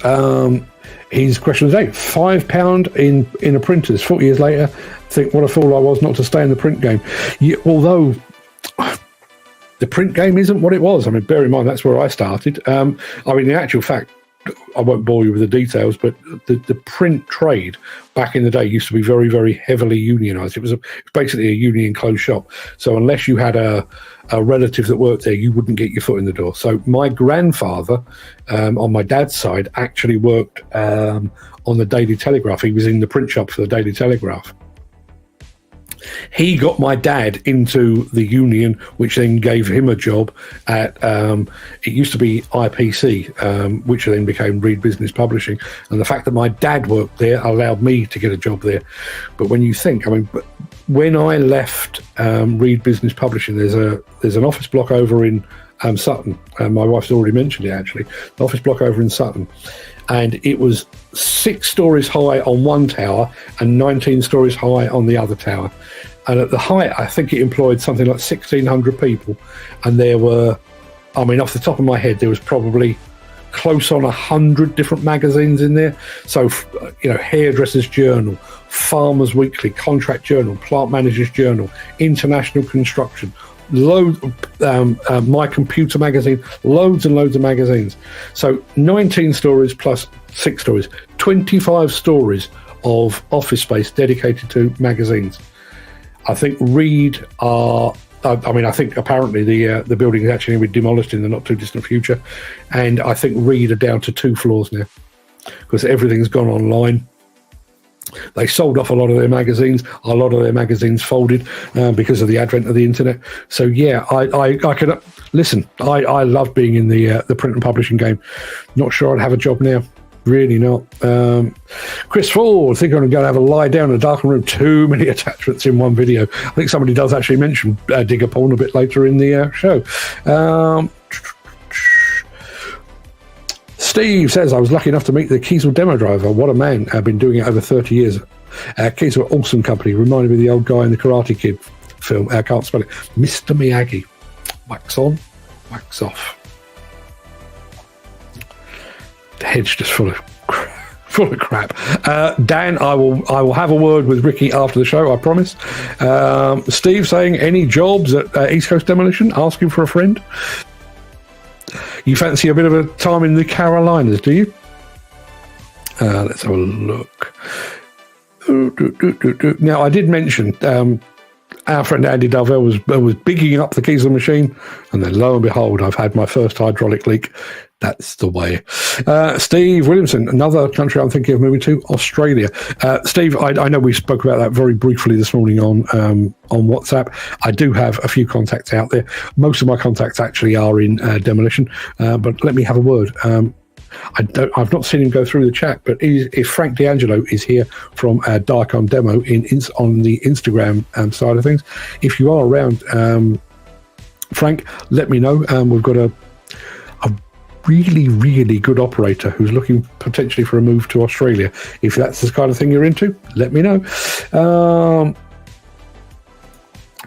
his question is £5 in a printers. 40 years later, think what a fool I was not to stay in the print game. Although the print game isn't what it was. I mean, bear in mind that's where I started. I mean, in actual fact, I won't bore you with the details, but the print trade back in the day used to be very, very heavily unionised. It was basically a union closed shop. So unless you had a relative that worked there, you wouldn't get your foot in the door. So my grandfather, on my dad's side, actually worked on the Daily Telegraph. He was in the print shop for the Daily Telegraph. He got my dad into the union, which then gave him a job at, it used to be IPC, which then became Reed Business Publishing. And the fact that my dad worked there allowed me to get a job there. But when you think, I mean, when I left Reed Business Publishing, there's an office block over in Sutton. My wife's already mentioned it, actually. The office block over in Sutton. And it was 6 stories high on one tower and 19 stories high on the other tower. And at the height, I think it employed something like 1,600 people. And there were, I mean, off the top of my head, there was probably close on 100 different magazines in there. So, you know, Hairdresser's Journal, Farmers Weekly, Contract Journal, Plant Manager's Journal, International Construction, My Computer magazine, loads and loads of magazines. So 19 stories plus 6 stories, 25 stories of office space dedicated to magazines. I think Reed are, I think apparently the building is actually going to be demolished in the not too distant future, and I think Reed are down to 2 floors now because everything's gone online. They sold off a lot of their magazines. A lot of their magazines folded because of the advent of the internet. So yeah, I can listen. I love being in the print and publishing game. Not sure I'd have a job now. Really not. Chris Ford, I think I'm going to have a lie down in a darkened room. Too many attachments in one video. I think somebody does actually mention digger porn a bit later in the show. Steve says, I was lucky enough to meet the Kiesel demo driver. What a man. I've been doing it over 30 years. Kiesel, awesome company. Reminded me of the old guy in the Karate Kid film. I can't spell it. Mr. Miyagi. Wax on, wax off. The head's just full of crap. Dan, I will have a word with Ricky after the show, I promise. Steve saying, any jobs at East Coast Demolition? Asking for a friend. You fancy a bit of a time in the Carolinas, do you? Let's have a look. Now, I did mention our friend Andy Darvell was bigging up the Kiesel machine, and then lo and behold, I've had my first hydraulic leak. That's the way. Steve Williamson, another country I'm thinking of moving to, Australia. Steve, I know we spoke about that very briefly this morning on WhatsApp. I do have a few contacts out there. Most of my contacts actually are in demolition, but let me have a word. I've not seen him go through the chat, but if Frank D'Angelo is here from Dicon Demo on the Instagram side of things, if you are around, Frank, let me know. We've got really, really good operator who's looking potentially for a move to Australia. If that's the kind of thing you're into, let me know.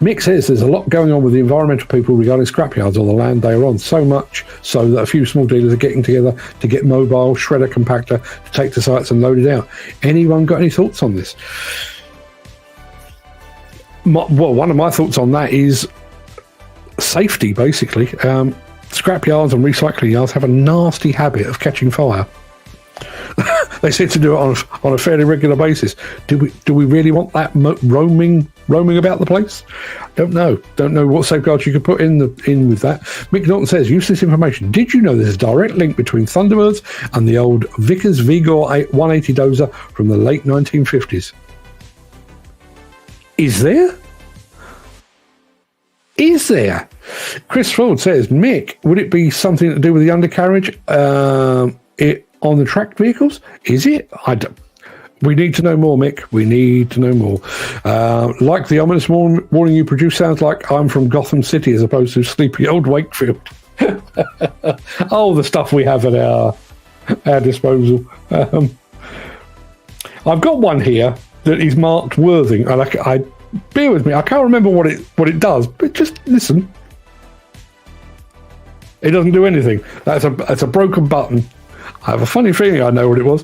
Mick says there's a lot going on with the environmental people regarding scrapyards or the land they are on, so much so that a few small dealers are getting together to get mobile shredder compactor to take to sites and load it out. Anyone got any thoughts on this? One of my thoughts on that is safety, basically. Scrapyards and recycling yards have a nasty habit of catching fire. They seem to do it on a fairly regular basis. Do we really want that roaming about the place? Don't know what safeguards you could put in with that. Mick Norton says, useless information. Did you know there's a direct link between Thunderbirds and the old Vickers Vigor 180 dozer from the late 1950s? Is there? Chris Ford says, Mick, would it be something to do with the undercarriage on the tracked vehicles? Is it? We need to know more, Mick. We need to know more. Like the ominous warning you produce sounds like I'm from Gotham City as opposed to sleepy old Wakefield. Oh, the stuff we have at our disposal. I've got one here that is marked Worthing. I bear with me. I can't remember what it does, but just listen. It doesn't do anything. That's a broken button. I have a funny feeling I know what it was.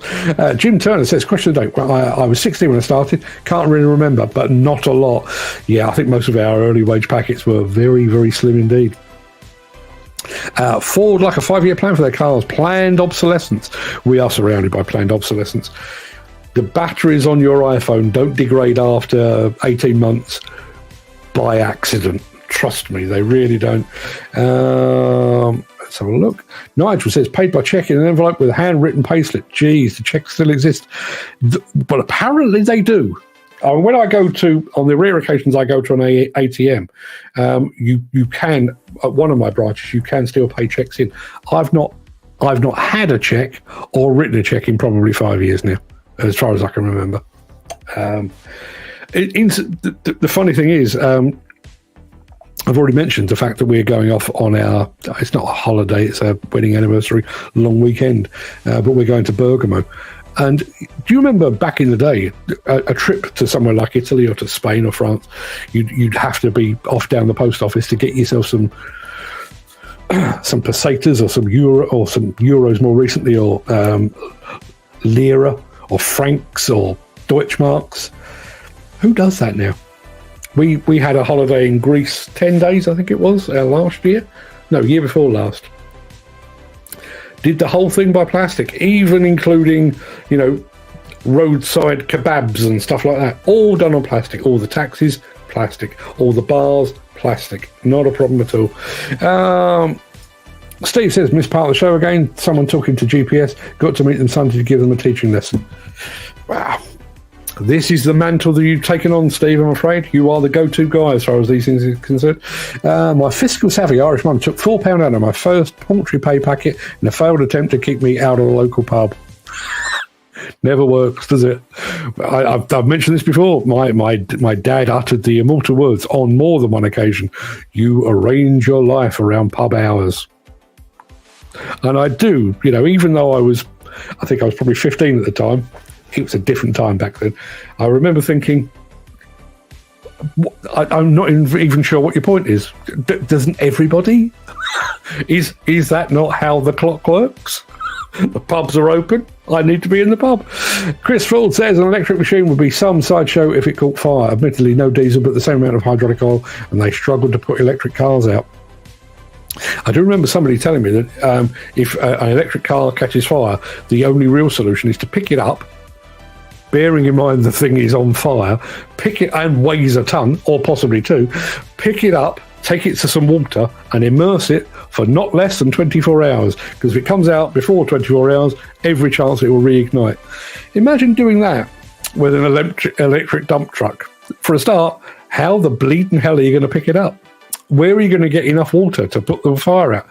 Jim Turner says, question of the day. Well, I was 16 when I started. Can't really remember, but not a lot. Yeah, I think most of our early wage packets were very, very slim indeed. Ford like a 5-year plan for their cars. Planned obsolescence. We are surrounded by planned obsolescence. The batteries on your iPhone don't degrade after 18 months by accident. Trust me, they really don't. Let's have a look. Nigel says, paid by check in an envelope with a handwritten payslip. Geez, the checks still exist. But apparently they do. When I go to, on the rare occasions I go to an ATM, you can, at one of my branches, you can still pay checks in. I've not had a check or written a check in probably 5 years now, as far as I can remember. The funny thing is, I've already mentioned the fact that we're going off on it's not a holiday, it's a wedding anniversary, long weekend, but we're going to Bergamo. And do you remember back in the day, a trip to somewhere like Italy or to Spain or France, you'd have to be off down the post office to get yourself some pesetas or some euros more recently, or lira or francs or Deutschmarks. Who does that now? We had a holiday in Greece, 10 days, I think it was, last year. No, year before last. Did the whole thing by plastic, even including, roadside kebabs and stuff like that. All done on plastic. All the taxis, plastic. All the bars, plastic. Not a problem at all. Steve says, missed part of the show again. Someone talking to GPS. Got to meet them Sunday to give them a teaching lesson. Wow. This is the mantle that you've taken on, Steve, I'm afraid. You are the go-to guy as far as these things are concerned. My fiscal savvy Irish mum took £4 out of my first poultry pay packet in a failed attempt to keep me out of the local pub. Never works, does it? I've mentioned this before. My dad uttered the immortal words on more than one occasion. You arrange your life around pub hours. And I do, even though I think I was probably 15 at the time. It was a different time back then. I remember thinking, I'm not even sure what your point is. Doesn't everybody? Is that not how the clock works? The pubs are open. I need to be in the pub. Chris Ford says an electric machine would be some sideshow if it caught fire. Admittedly, no diesel, but the same amount of hydraulic oil, and they struggled to put electric cars out. I do remember somebody telling me that if an electric car catches fire, the only real solution is to pick it up, bearing in mind the thing is on fire, pick it and weighs a ton, or possibly 2, pick it up, take it to some water and immerse it for not less than 24 hours. Because if it comes out before 24 hours, every chance it will reignite. Imagine doing that with an electric dump truck. For a start, how the bleeding hell are you going to pick it up? Where are you going to get enough water to put the fire out?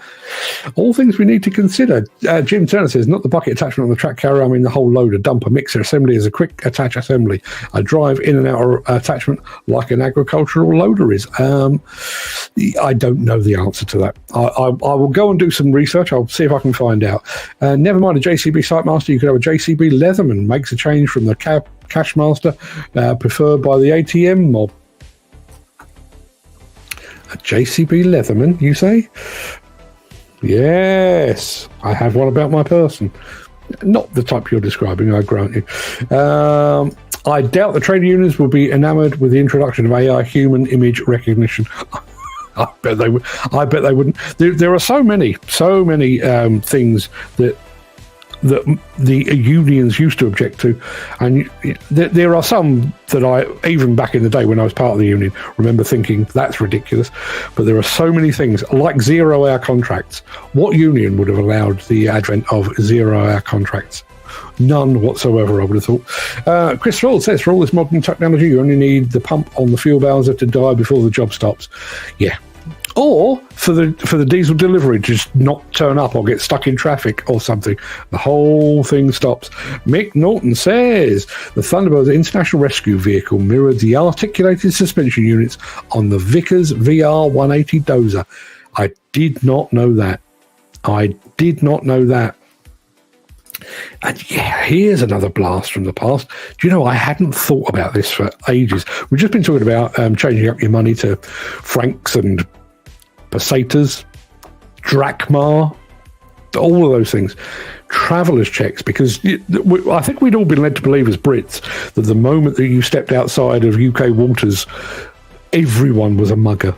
All things we need to consider. Jim Turner says, not the bucket attachment on the track carrier, I mean the whole loader. Dumper mixer assembly is a quick attach assembly. I drive in and out attachment like an agricultural loader is. I don't know the answer to that. I will go and do some research. I'll see if I can find out. Never mind a JCB Site Master. You could have a JCB Leatherman. Makes a change from the Cash Master, preferred by the ATM mob. A JCB Leatherman, you say? Yes, I have one about my person. Not the type you're describing, I grant you. I doubt the trade unions will be enamoured with the introduction of AI human image recognition. I bet they wouldn't. There are so many things that the unions used to object to, and there are some that I, even back in the day when I was part of the union, remember thinking that's ridiculous. But there are so many things like 0-hour contracts. What union would have allowed the advent of 0-hour contracts? None whatsoever, I would have thought. Chris Roll says, for all this modern technology, you only need the pump on the fuel balancer to die before the job stops. Yeah. Or for the diesel delivery to just not turn up or get stuck in traffic or something. The whole thing stops. Mick Norton says, the Thunderbird International Rescue Vehicle mirrored the articulated suspension units on the Vickers VR 180 dozer. I did not know that. And yeah, here's another blast from the past. Do you know, I hadn't thought about this for ages. We've just been talking about changing up your money to francs and pesetas, drachma, all of those things. Traveller's checks, because I think we'd all been led to believe as Brits that the moment that you stepped outside of UK waters, everyone was a mugger.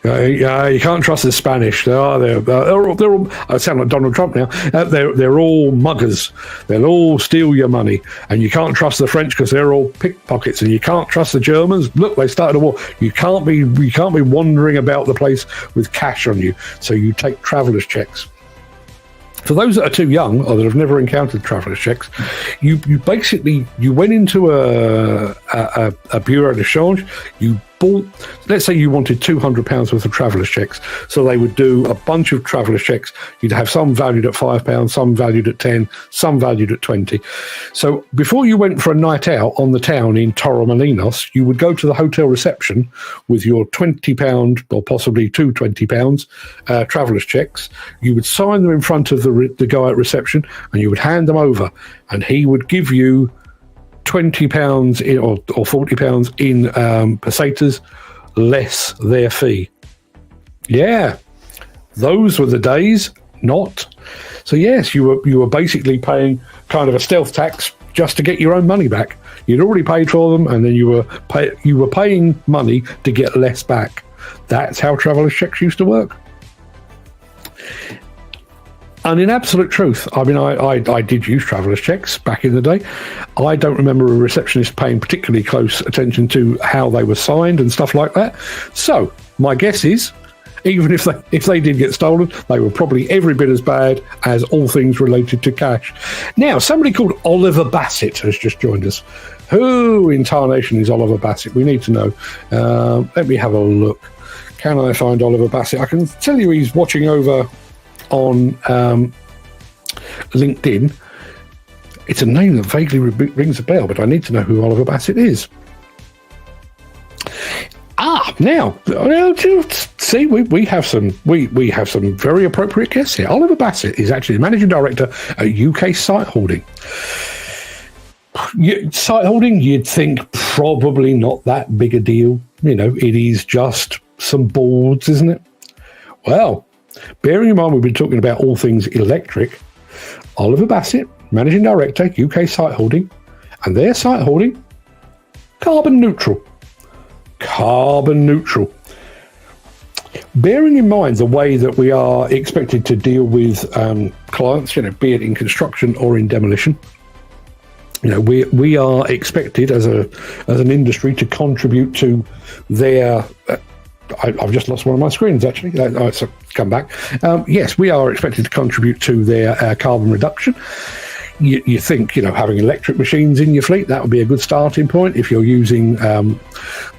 You can't trust the Spanish. They're all, I sound like Donald Trump now. They're all muggers. They'll all steal your money, and you can't trust the French because they're all pickpockets. And you can't trust the Germans. Look, they started a war. You can't be wandering about the place with cash on you. So you take traveller's checks. For those that are too young or that have never encountered traveller's checks, you basically went into a bureau de change. You bought, let's say you wanted £200 worth of traveller's checks, so they would do a bunch of traveller's checks. You'd have some valued at £5, some valued at 10, some valued at 20. So before you went for a night out on the town in Torremolinos, you would go to the hotel reception with your £20 or possibly two £20 traveller's checks. You would sign them in front of the guy at reception, and you would hand them over, and he would give you £20 in, or £40 in pesetas, less their fee. Yeah, those were the days. Not so. Yes, you were basically paying kind of a stealth tax just to get your own money back. You'd already paid for them, and then you were paying money to get less back. That's how traveller's checks used to work. And in absolute truth, I mean, I did use traveller's checks back in the day. I don't remember a receptionist paying particularly close attention to how they were signed and stuff like that. So my guess is, even if they did get stolen, they were probably every bit as bad as all things related to cash. Now, somebody called Oliver Bassett has just joined us. Who in tarnation is Oliver Bassett? We need to know. Let me have a look. Can I find Oliver Bassett? I can tell you he's watching over on LinkedIn. It's a name that vaguely rings a bell, but I need to know who Oliver Bassett is. Now see, we have some very appropriate guests here. Oliver Bassett is actually the managing director at UK Site Holding. Site holding, you'd think probably not that big a deal. You know, it is just some boards, isn't it? Well, bearing in mind we've been talking about all things electric, Oliver Bassett, Managing Director, UK Site Holding, and their site holding, carbon neutral. Carbon neutral. Bearing in mind the way that we are expected to deal with clients, you know, be it in construction or in demolition, you know, we are expected as an industry to contribute to their. I've just lost one of my screens, actually. It's come back. Yes, we are expected to contribute to their carbon reduction. you think, having electric machines in your fleet, that would be a good starting point. If you're using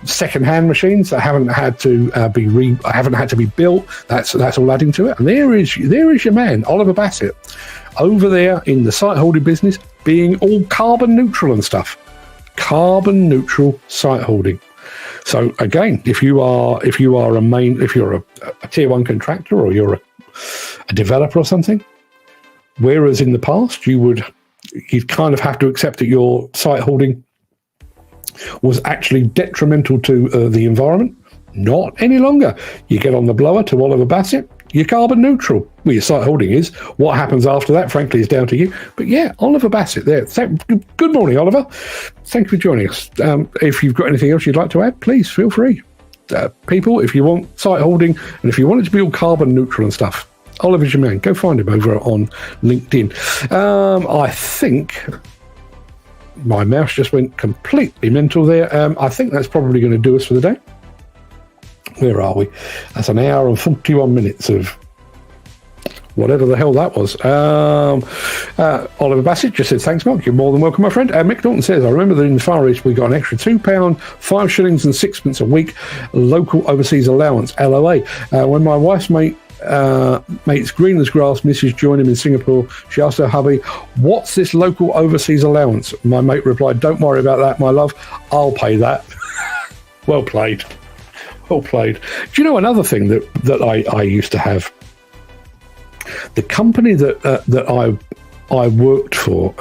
second-hand machines that haven't had to be built, that's all adding to it. And there is your man, Oliver Bassett, over there in the site holding business, being all carbon neutral and stuff. Carbon neutral site holding. So again, if you're a tier one contractor, or you're a developer or something, whereas in the past you'd kind of have to accept that your site holding was actually detrimental to the environment. Not any longer. You get on the blower to Oliver Bassett, you're carbon neutral. Well, your site holding is. What happens after that, frankly, is down to you. But yeah, Oliver Bassett there. Good morning, Oliver. Thank you for joining us. If you've got anything else you'd like to add, please feel free. People, if you want site holding and if you want it to be all carbon neutral and stuff, Oliver's your man. Go find him over on LinkedIn. I think my mouse just went completely mental there. I think that's probably going to do us for the day. Where are we? That's an hour and 41 minutes of whatever the hell that was. Oliver Bassett just said, thanks, Mark. You're more than welcome, my friend. Mick Norton says, I remember that in the Far East we got an extra £2, 5 shillings and 6pence a week, local overseas allowance, LOA. When my wife's mate's green as grass Mrs. joined him in Singapore, she asked her hubby, what's this local overseas allowance? My mate replied, don't worry about that, my love. I'll pay that. Well played. Well played. Do you know another thing that I used to have? The company that I worked for,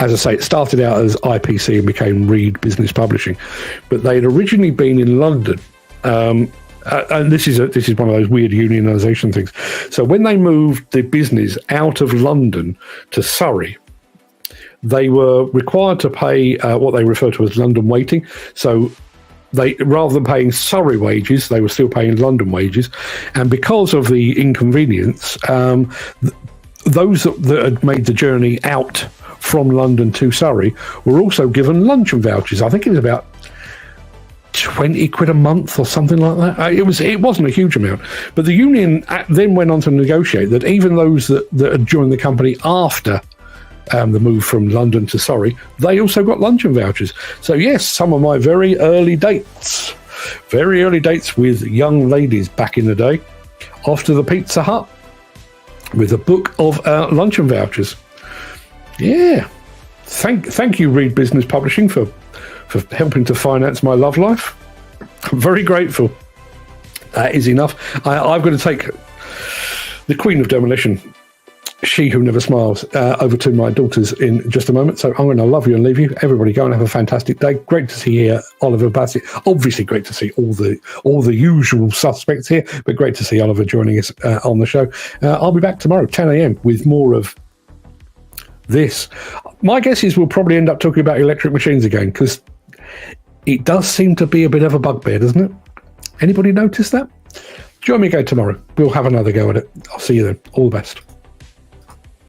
as I say, it started out as IPC and became Reed Business Publishing, but they had originally been in London. And this is one of those weird unionisation things. So when they moved the business out of London to Surrey, they were required to pay what they refer to as London weighting. So they, rather than paying Surrey wages, they were still paying London wages. And because of the inconvenience, those that had made the journey out from London to Surrey were also given luncheon vouchers. I think it was about 20 quid a month or something like that. It wasn't a huge amount. But the union then went on to negotiate that even those that had joined the company after the move from London to Surrey, they also got luncheon vouchers. So yes, some of my very early dates with young ladies back in the day, off to the Pizza Hut with a book of luncheon vouchers. Yeah, thank you, Reed Business Publishing, for helping to finance my love life. I'm very grateful. That is enough. I've got to take the Queen of Demolition, she who never smiles, over to my daughters in just a moment. So I'm going to love you and leave you. Everybody go and have a fantastic day. Great to see here Oliver Bassett. Obviously great to see all the usual suspects here, but great to see Oliver joining us on the show. I'll be back tomorrow, 10 a.m. with more of this. My guess is we'll probably end up talking about electric machines again, because it does seem to be a bit of a bugbear, doesn't it? Anybody notice that? Join me again tomorrow. We'll have another go at it. I'll see you then. All the best.